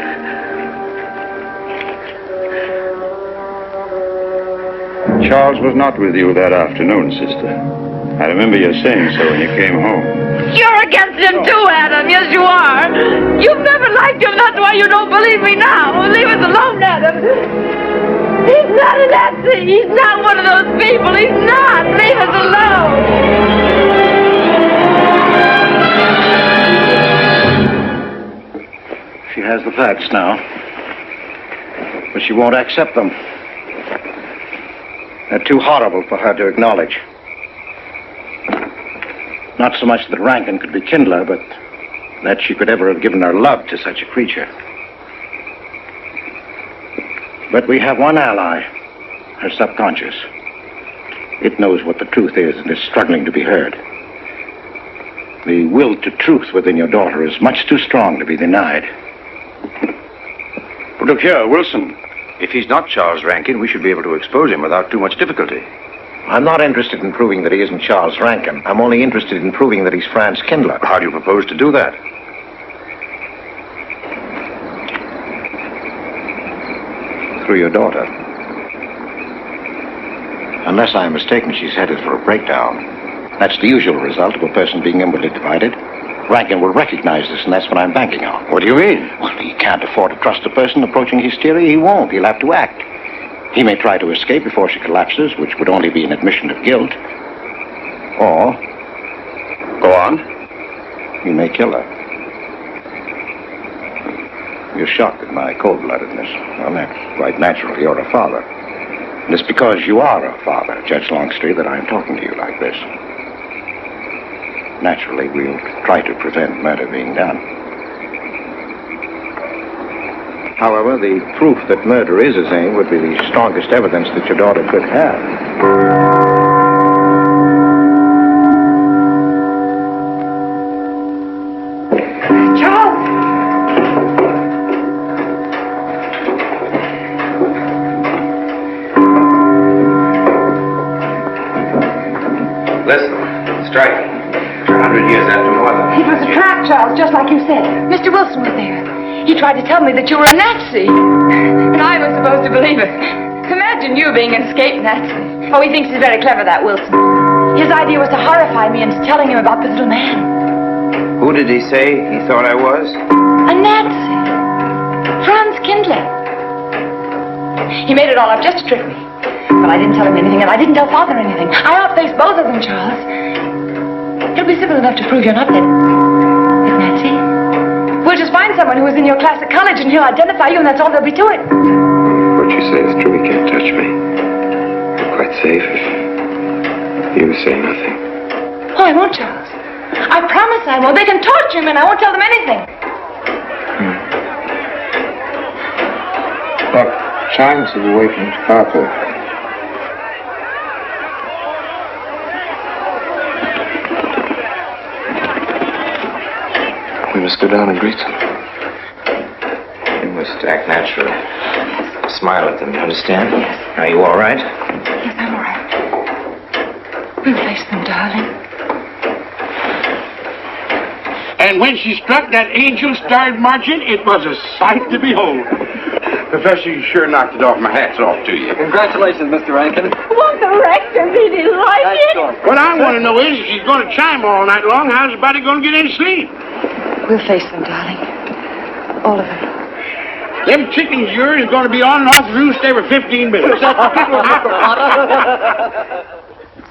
Charles was not with you that afternoon, sister. I remember you saying so when you came home. You're against him too, Adam. Yes, you are. You've never liked him. That's why you don't believe me now. Leave us alone, Adam. He's not an Nazi. He's not one of those people. He's not. Leave us alone. She has the facts now, but she won't accept them. They're too horrible for her to acknowledge. Not so much that Rankin could rekindle her, but that she could ever have given her love to such a creature. But we have one ally, her subconscious. It knows what the truth is and is struggling to be heard. The will to truth within your daughter is much too strong to be denied. But look here, Wilson. If he's not Charles Rankin, we should be able to expose him without too much difficulty. I'm not interested in proving that he isn't Charles Rankin. I'm only interested in proving that he's Franz Kindler. How do you propose to do that? Through your daughter. Unless I'm mistaken, she's headed for a breakdown. That's the usual result of a person being inwardly divided. Rankin will recognize this, and that's what I'm banking on. What do you mean? Well, he can't afford to trust a person approaching hysteria. He won't. He'll have to act. He may try to escape before she collapses, which would only be an admission of guilt. Or, go on, he may kill her. You're shocked at my cold-bloodedness. Well, that's quite natural. You're a father. And it's because you are a father, Judge Longstreet, that I'm talking to you like this. Naturally, we'll try to prevent murder being done. However, the proof that murder is his aim would be the strongest evidence that your daughter could have. Charles! Listen, strike. 100 years after more than... It was a trap, Charles, just like you said. Mr. Wilson was there. He tried to tell me that you were a Nazi. And I was supposed to believe it. Imagine you being an escaped Nazi. Oh, he thinks he's very clever, that Wilson. His idea was to horrify me into telling him about the little man. Who did he say he thought I was? A Nazi. Franz Kindler. He made it all up just to trick me. But I didn't tell him anything, and I didn't tell Father anything. I outfaced both of them, Charles. It'll be simple enough to prove you're not that Nazi. We'll just find someone who was in your class at college, and he'll identify you, and that's all there'll be to it. What you say is true. He can't touch me. I'm quite safe if you say nothing. Oh, I won't, Charles. I promise I won't. They can torture him, and I won't tell them anything. Look, chimes is away from his carpet. We must go down and greet them. You must act naturally. Smile at them, you understand? Yes. Are you all right? Yes, I'm all right. We'll face them, darling. And when she struck that angel-starred margin, it was a sight to behold. Professor, you sure knocked it off. My hat's off to you. Congratulations, Mr. Rankin. Won't the rector be delighted? What I want to know is, if she's going to chime all night long, how's the body going to get any sleep? We'll face them, darling. All of them. Them chickens of yours are going to be on and off the roost every 15 minutes.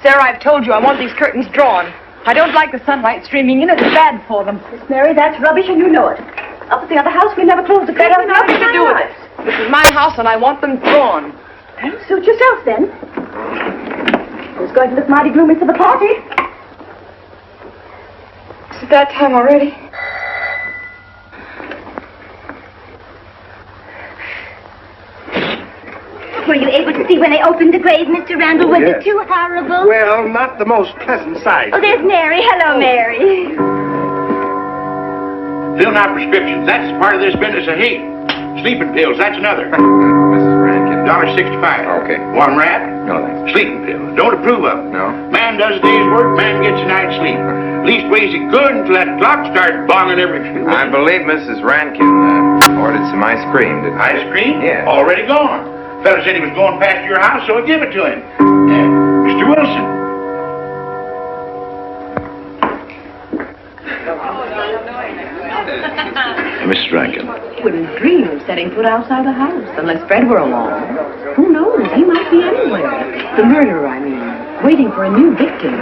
Sarah, I've told you I want these curtains drawn. I don't like the sunlight streaming in. It's bad for them. Miss Mary, that's rubbish and you know it. Up at the other house, we never close the curtains. That has nothing to do with it. This is my house and I want them drawn. Suit yourself, then. It's going to look mighty gloomy for the party. Is it that time already? Were you able to see when they opened the grave, Mr. Randall? Was Yes. it too horrible? Well, not the most pleasant sight. Oh, there's Mary. Hello, Mary. Filling out prescriptions, that's part of this business of hate. Sleeping pills, that's another. Mrs. Rankin. $1.65. Okay. One wrap? No, thanks. Sleeping pills. Don't approve of them. No. Man does a day's work, man gets a night's sleep. Leastways he could until that clock starts bonging every few I minutes. believe Mrs. Rankin ordered some ice cream, didn't she? Ice cream? Yeah. Already gone. Fella said he was going past your house, so I give it to him. Mr. Wilson. Mrs. Rankin. Wouldn't dream of setting foot outside the house unless Fred were along. Who knows? He might be anywhere. The murderer, I mean, waiting for a new victim.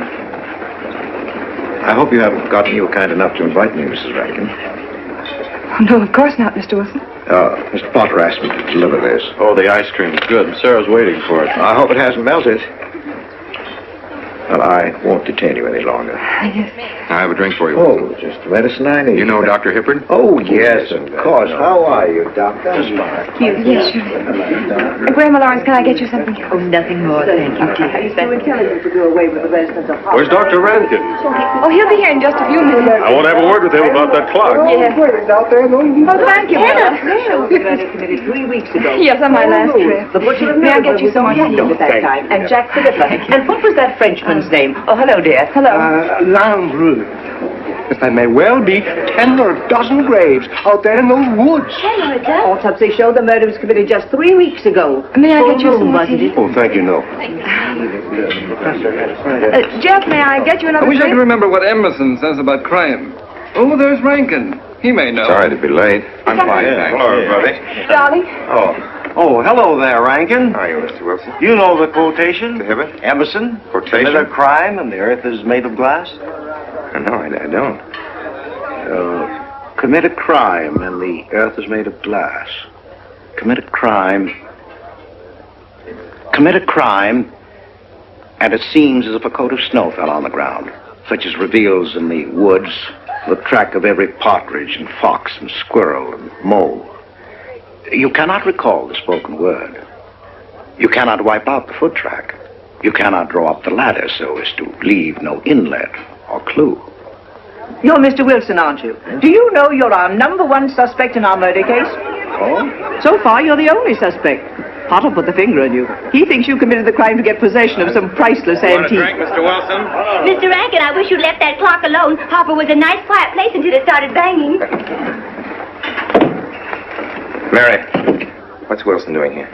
I hope you haven't gotten you kind enough to invite me, Mrs. Rankin. Oh, no, of course not, Mr. Wilson. Mr. Potter asked me to deliver this. Oh, the ice cream is good. Sarah's waiting for it. I hope it hasn't melted. Well, I won't detain you any longer. Yes. I have a drink for you. Oh, just the medicine I need. You know Dr. Hippard? Oh, yes, of course. How are you, Doctor? Yes, sure. Grandma Lawrence, can I get you something? Oh, nothing more, thank you, dear. It's too intelligent to do away with the residents of Where's Dr. Rankin? Oh, he'll be here in just a few minutes. I want to have a word with him about that clock. Yes. Oh, thank you, Bella. Committed 3 weeks ago. Yes, on my last trip. The butcher of May I get Nuremberg you some more was tea? at that time, and Jack Philippa. And what was that Frenchman's name? Oh, hello, dear. Hello. Landru. There may well be 10 or a dozen graves out there in those woods. Autopsy showed the murder was committed just 3 weeks ago. May I get you Full some moon, more wasn't tea? it? Oh, thank you, no. Jeff, may I get you another I wish I drink? could remember what Emerson says about crime. Oh, there's Rankin. He may know. Sorry to be late. I'm fine, thanks. Hello, everybody. Darling. Oh, hello there, Rankin. How are you, Mr. Wilson? You know the quotation? The Hibbert? Emerson. Quotation? Commit a crime and the earth is made of glass. No, I don't. Commit a crime and the earth is made of glass. Commit a crime. Commit a crime and it seems as if a coat of snow fell on the ground, such as reveals in the woods the track of every partridge and fox and squirrel and mole. You cannot recall the spoken word. You cannot wipe out the foot track. You cannot draw up the ladder so as to leave no inlet or clue. You're Mr. Wilson, aren't you? Do you know you're our #1 suspect in our murder case? Oh? So far, you're the only suspect. Potter put the finger on you. He thinks you committed the crime to get possession of some priceless antique. Mr. Wilson? Mr. Rankin, I wish you'd left that clock alone. Hopper was a nice, quiet place until it started banging. Mary, what's Wilson doing here?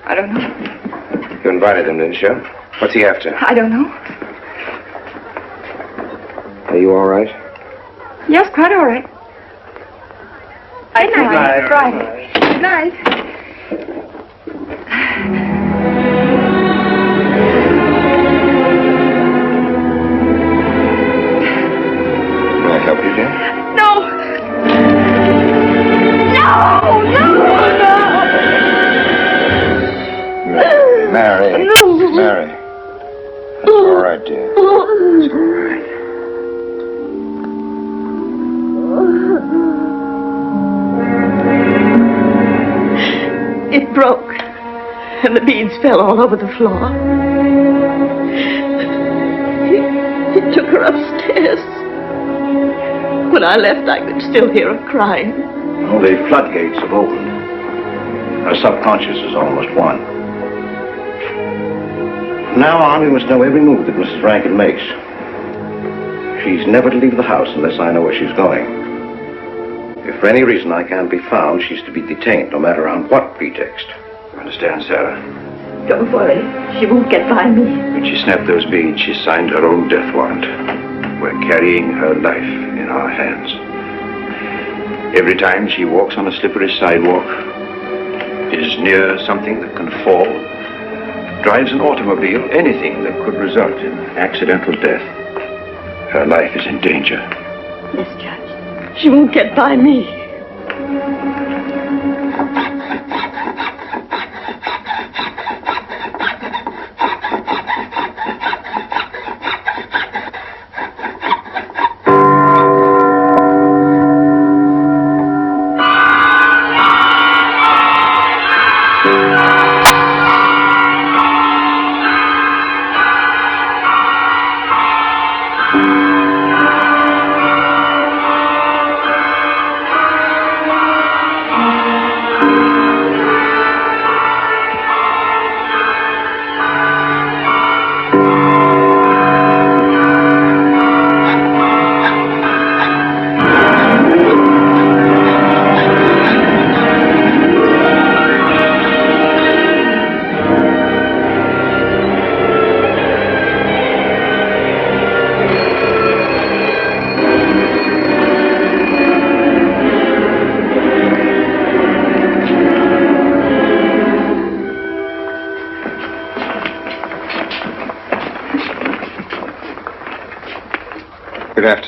I don't know. You invited him, didn't you? What's he after? I don't know. Are you all right? Yes, quite all right. Good night. Good night. Friday. Good night. Can I help you, dear? No! No! No! Mary. No. Mary. It's all right, dear. It's all right. It broke, and the beads fell all over the floor. He took her upstairs. When I left, I could still hear her crying. Well, the floodgates have opened. Her subconscious is almost won. From now on, we must know every move that Mrs. Rankin makes. She's never to leave the house unless I know where she's going. If for any reason I can't be found, she's to be detained, no matter on what pretext. You understand, Sarah? Don't worry, she won't get by me. When she snapped those beads, she signed her own death warrant. We're carrying her life in our hands. Every time she walks on a slippery sidewalk, is near something that can fall, drives an automobile, anything that could result in accidental death, her life is in danger. Yes, Judge. She won't get by me.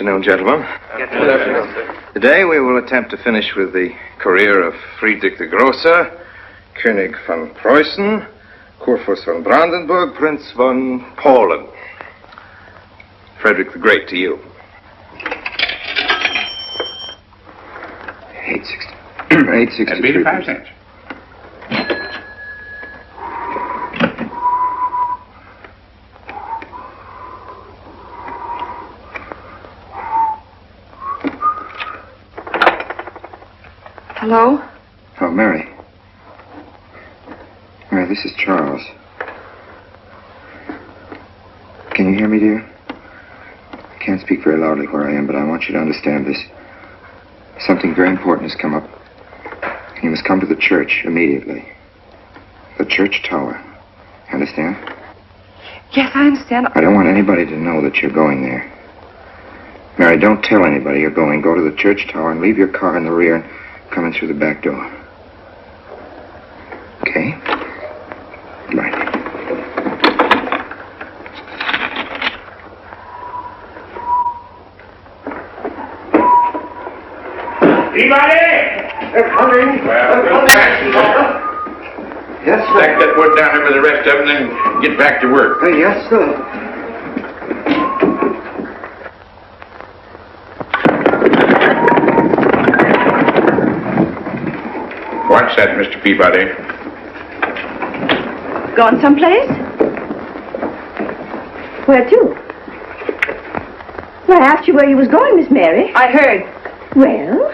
afternoon, gentlemen. Good afternoon, sir. Today we will attempt to finish with the career of Friedrich the Grosser, König von Preußen, Kurfürst von Brandenburg, Prince von Polen. Frederick the Great to you. 863. That'd be 5 cents. Hello? Oh, Mary. Mary, this is Charles. Can you hear me, dear? I can't speak very loudly where I am, but I want you to understand this. Something very important has come up. You must come to the church immediately. The church tower. Understand? Yes, I understand. I don't want anybody to know that you're going there. Mary, don't tell anybody you're going. Go to the church tower and leave your car in the rear and come in through the back door. Okay? Right. Anybody? They're coming. Well, Yes, sir. stack that wood down there with the rest of them, then get back to work. Yes, sir. What's that, Mr. Peabody? Gone someplace? Where to? Well, I asked you where you was going, Miss Mary. I heard. Well?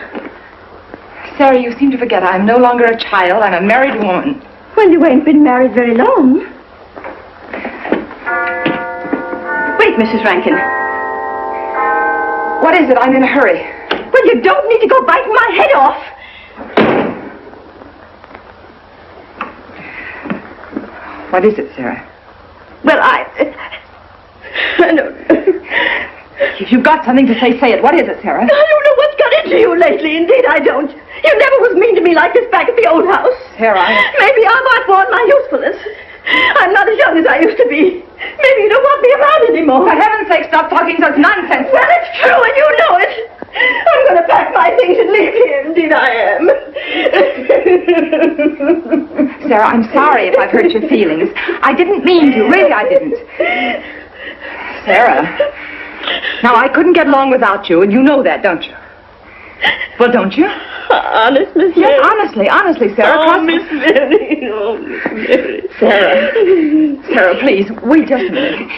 Sarah, you seem to forget I'm no longer a child. I'm a married woman. Well, you ain't been married very long. Wait, Mrs. Rankin. What is it? I'm in a hurry. Well, you don't need to go biting my head off. What is it, Sarah? Well, I don't know. If you've got something to say, say it. What is it, Sarah? I don't know what's got into you lately. Indeed, I don't. You never was mean to me like this back at the old house. Sarah, Maybe I'm outworn my usefulness. I'm not as young as I used to be. Maybe you don't want me around anymore. For heaven's sake, stop talking such nonsense. Well, it's true, and you know it. I'm going to pack my things and leave here. Indeed, I am. Sarah, I'm sorry if I've hurt your feelings. I didn't mean to. Really, I didn't. Sarah. Now, I couldn't get along without you, and you know that, don't you? Well, don't you? Honest, Miss Mary? Yes, honestly, Sarah. Oh, Miss Mary. Oh, Miss Mary. Sarah, please, wait just a minute.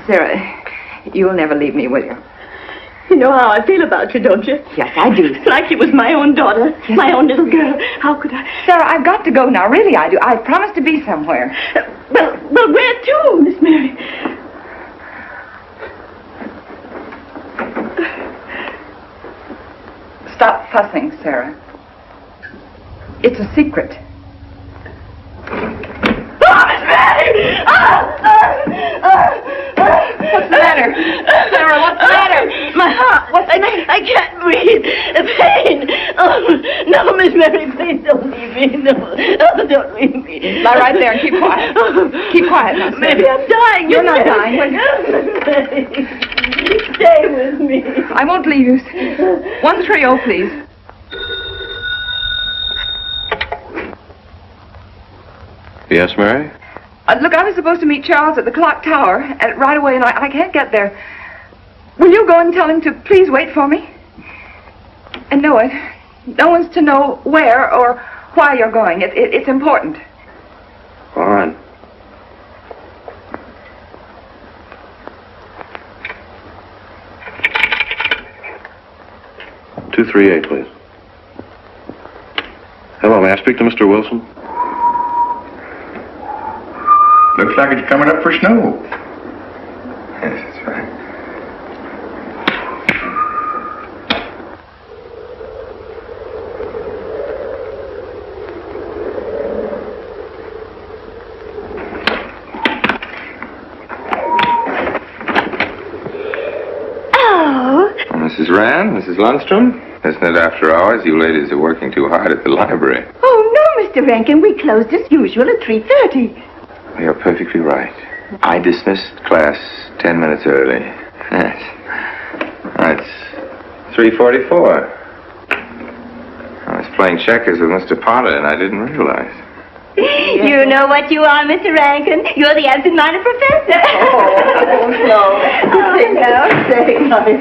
Sarah, you'll never leave me, will you? You know how I feel about you, don't you? Yes, I do. Like you was my own daughter, my own little girl. How could I? Sarah, I've got to go now. Really, I do. I promised to be somewhere. Well, where to, Miss Mary? Stop fussing, Sarah. It's a secret. Oh, Miss Mary! What's the matter? Sarah, what's the matter? My heart. I can't breathe. Pain. Oh, no, Miss Mary, please don't leave me. No, don't leave me. Lie right there and keep quiet. Keep quiet now, Sarah. Maybe I'm dying. You're not dying. Stay with me. I won't leave you. 130, please. Yes, Mary? Look, I was supposed to meet Charles at the clock tower right away, and I can't get there. Will you go and tell him to please wait for me? And no one's to know where or why you're going. It's important. All right. "238, please. Hello, may I speak to Mr. Wilson? Looks like it's coming up for snow. Yes, that's right. Mrs. Rand, Mrs. Lundstrom, isn't it after hours? You ladies are working too hard at the library. Oh, no, Mr. Rankin. We closed as usual at 3:30. You're perfectly right. I dismissed class 10 minutes early. Yes. It's 3:44. I was playing checkers with Mr. Potter, and I didn't realize. You know what you are, Mr. Rankin? You're the absent-minded professor. Oh, no. Say nice.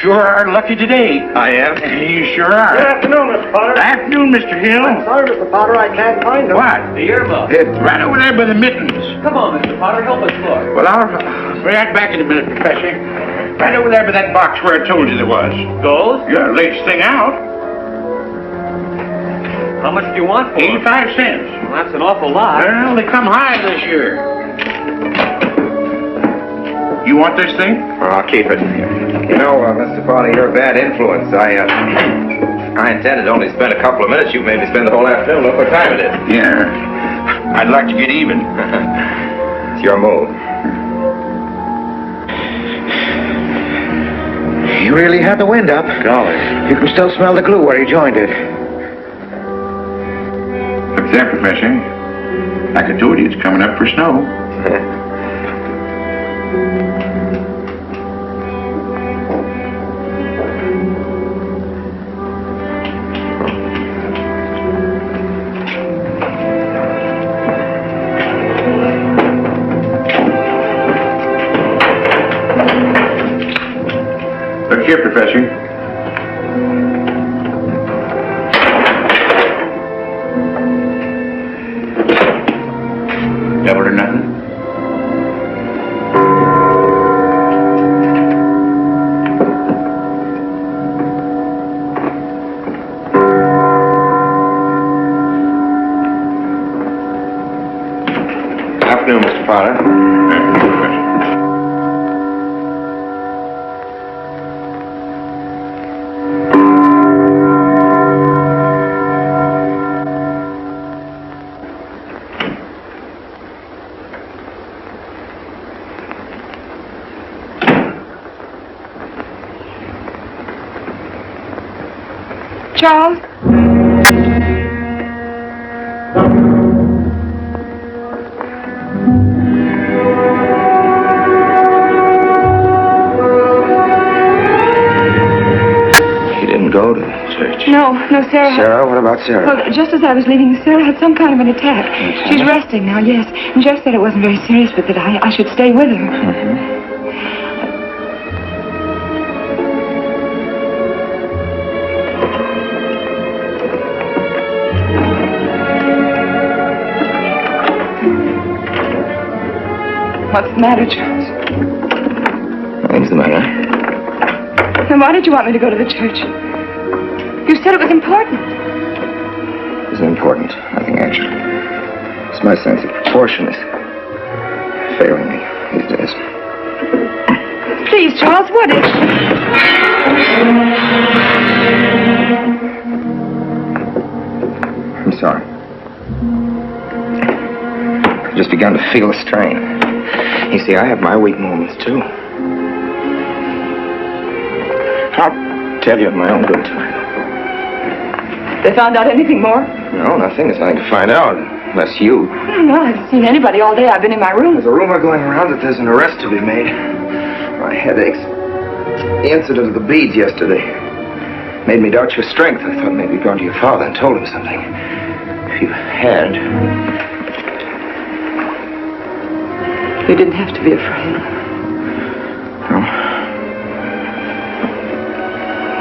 Sure are lucky today. I am. You sure are. Good afternoon, Mr. Potter. Afternoon, Mr. Hill. I'm sorry, Mr. Potter, I can't find them. What? The earmuff. It's right over there by the mittens. Come on, Mr. Potter, help us look. Well, I'll be right back in a minute, Professor. Right over there by that box where I told you there was. Gold? Yeah, latest thing out. How much do you want for 85 cents. Well, that's an awful lot. Well, they come high this year. You want this thing? Well, I'll keep it. You know, Mr. Potter, you're a bad influence. I intended to only spend a couple of minutes. You made me spend the whole afternoon. Look what time it is. Yeah. I'd like to get even. It's your move. You really had the wind up. Golly. You can still smell the glue where he joined it. Look there, Professor. Like I told you, it's coming up for snow. Look here, Professor. Double or nothing? Afternoon, Mr. Potter. Charles? He didn't go to church. No, Sarah. Sarah? What about Sarah? Well, just as I was leaving, Sarah had some kind of an attack. She's resting now, yes. And Jeff said it wasn't very serious, but that I should stay with her. Mm-hmm. What's the matter, Charles? Nothing's the matter. Then why did you want me to go to the church? You said it was important. It was important. Nothing actually. It's my sense of proportion is failing me these days. Please, Charles, what is... I'm sorry. I've just begun to feel the strain. You see, I have my weak moments, too. I'll tell you in my own good time. They found out anything more? No, nothing. There's nothing to find out, unless you. No, I haven't seen anybody all day. I've been in my room. There's a rumor going around that there's an arrest to be made. My head aches. The incident of the beads yesterday made me doubt your strength. I thought maybe you'd gone to your father and told him something. If you had... You didn't have to be afraid. No.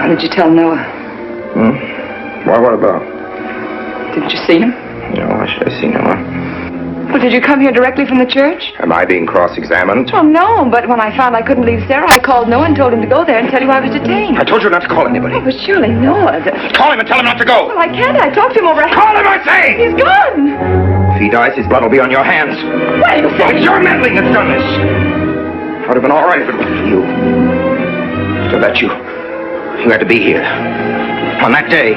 Why did you tell Noah? Why, what about? Didn't you see him? No, why should I see Noah? Well, did you come here directly from the church? Am I being cross-examined? Oh, no, but when I found I couldn't leave Sarah, I called Noah and told him to go there and tell you I was detained. I told you not to call anybody. Oh, but surely Noah... Call him and tell him not to go. Well, I can't. I talked to him over... Call him, I say! He's gone! If he dies, his blood will be on your hands. Wait a second. It's your meddling that's done this. It would have been all right if it wasn't for you. So that you had to be here. On that day.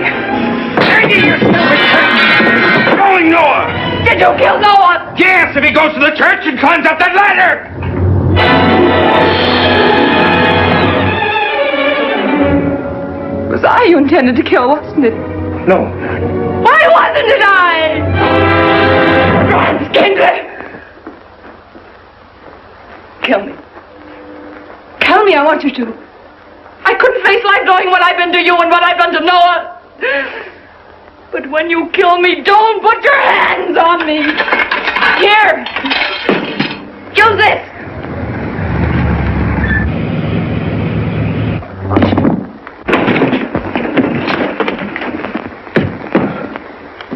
Going Noah! Did you kill Noah? Yes, if he goes to the church and climbs up that ladder! It was I you intended to kill, wasn't it? No. Why wasn't it I? Franz Kendrick! Kill me. Kill me, I want you to. I couldn't face life knowing what I've been to you and what I've done to Noah. But when you kill me, don't put your hands on me. Here. Use this.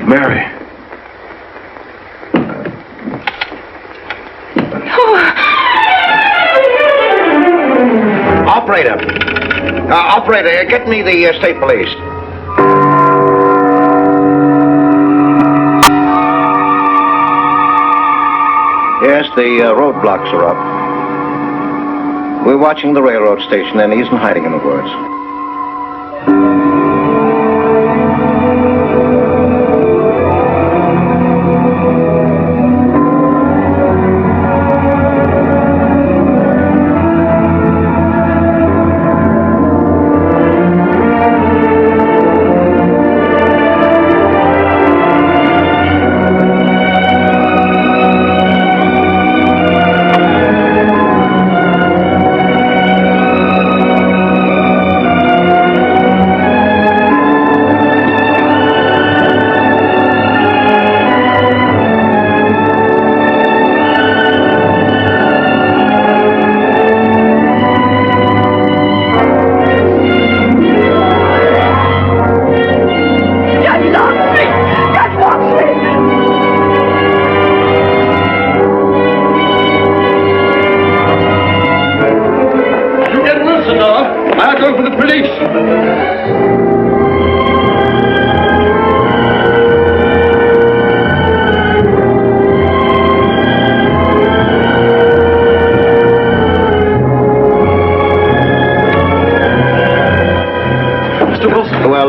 Mary. Operator, get me the state police. Yes, the roadblocks are up. We're watching the railroad station, and he isn't hiding in the woods.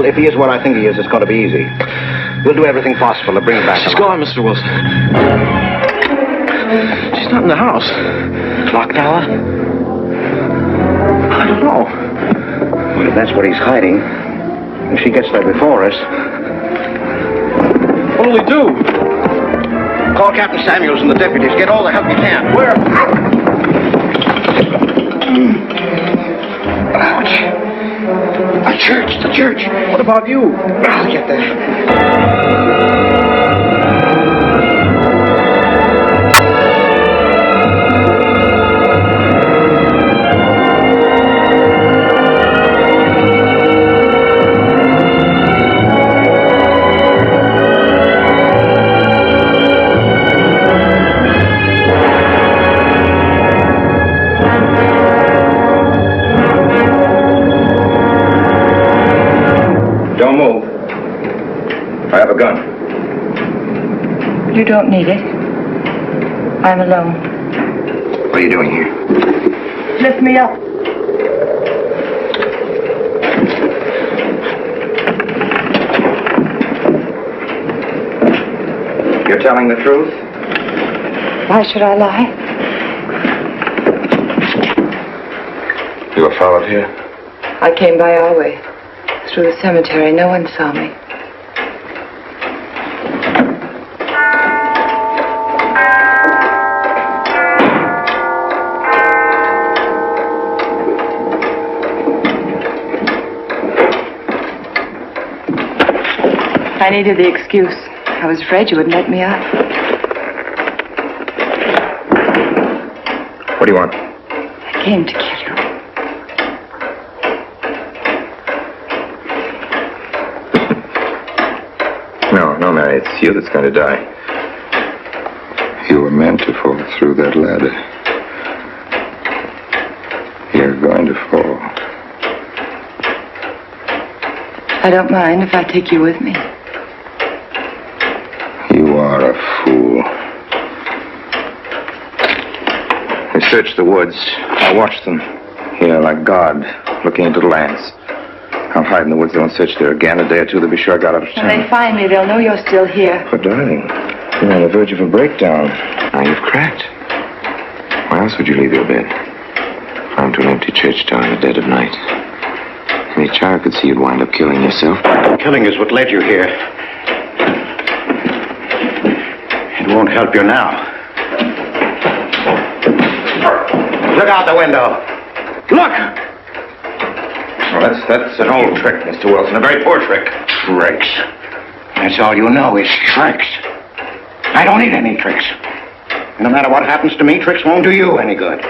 If he is what I think he is, it's going to be easy. We'll do everything possible to bring him back. She's gone, Mr. Wilson. She's not in the house. Clock tower? I don't know. Well, if that's what he's hiding, if she gets there before us... What'll we do? Call Captain Samuels and the deputies. Get all the help you can. Where? Ouch. The church. What about you? I'll get there. Don't move. I have a gun. You don't need it. I'm alone. What are you doing here? Lift me up. You're telling the truth? Why should I lie? You were followed here? I came by our way. Through the cemetery. No one saw me. I needed the excuse. I was afraid you wouldn't let me up. What do you want? I came to kill you. No, Mary, it's you that's going to die. You were meant to fall through that ladder. You're going to fall. I don't mind if I take you with me. You are. are a fool. They searched the woods. I watched them. Here, like God, looking into the lands. I'll hide in the woods, though, and search there again. A day or two, they'll be sure I got out of When town. they find me, they'll know you're still here. But, darling, you're on the verge of a breakdown. Now you've cracked. Why else would you leave your bed? Climb to an empty church door in the dead of night. Any child could see you'd wind up killing yourself. Killing is what led you here. It won't help you now. Look out the window. Look! Well, that's an old trick, Mr. Wilson. A very poor trick. Tricks. That's all you know is tricks. I don't need any tricks. No matter what happens to me, tricks won't do you any good.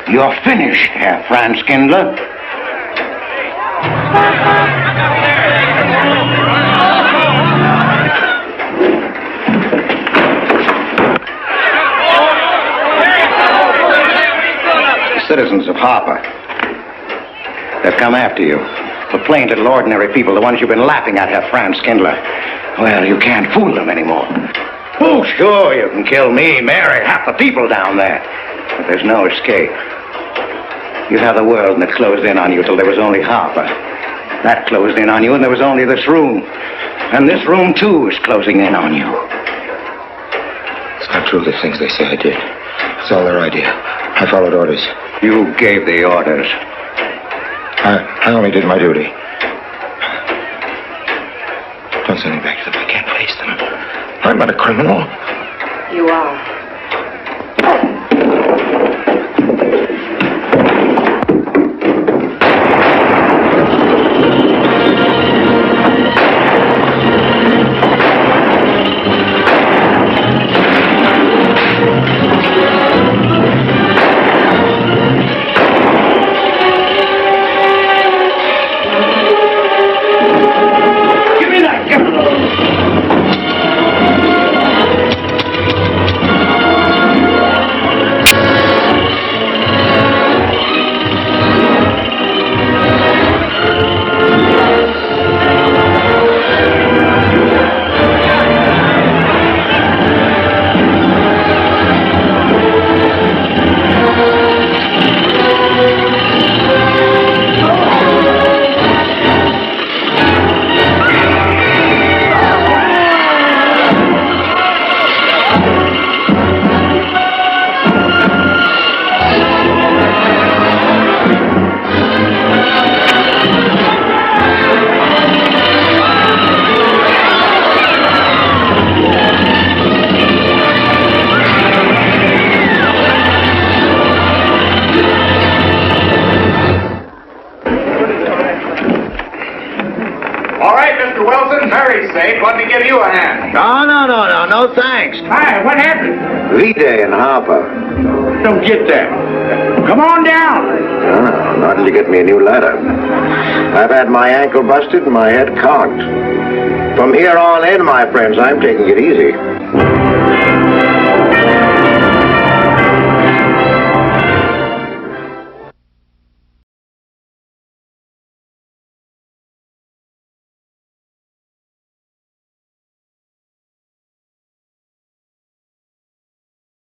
You're finished, Herr Franz Kindler. The citizens of Harper, they've come after you. The plain little ordinary people, the ones you've been laughing at, Herr Franz Kindler. Well, you can't fool them anymore. Oh, sure, you can kill me, Mary, half the people down there. But there's no escape. You have the world, and it closed in on you till there was only Harper. That closed in on you, and there was only this room. And this room, too, is closing in on you. It's not true, the things they say I did. It's all their idea. I followed orders. You gave the orders. I only did my duty. Don't send me back to them. I can't face them. I'm not a criminal. You are. Let me give you a hand. No, thanks. Hi, what happened? V-Day in Harper. Don't get that. Come on down. Oh, not until you get me a new ladder. I've had my ankle busted and my head conked. From here on in, my friends, I'm taking it easy.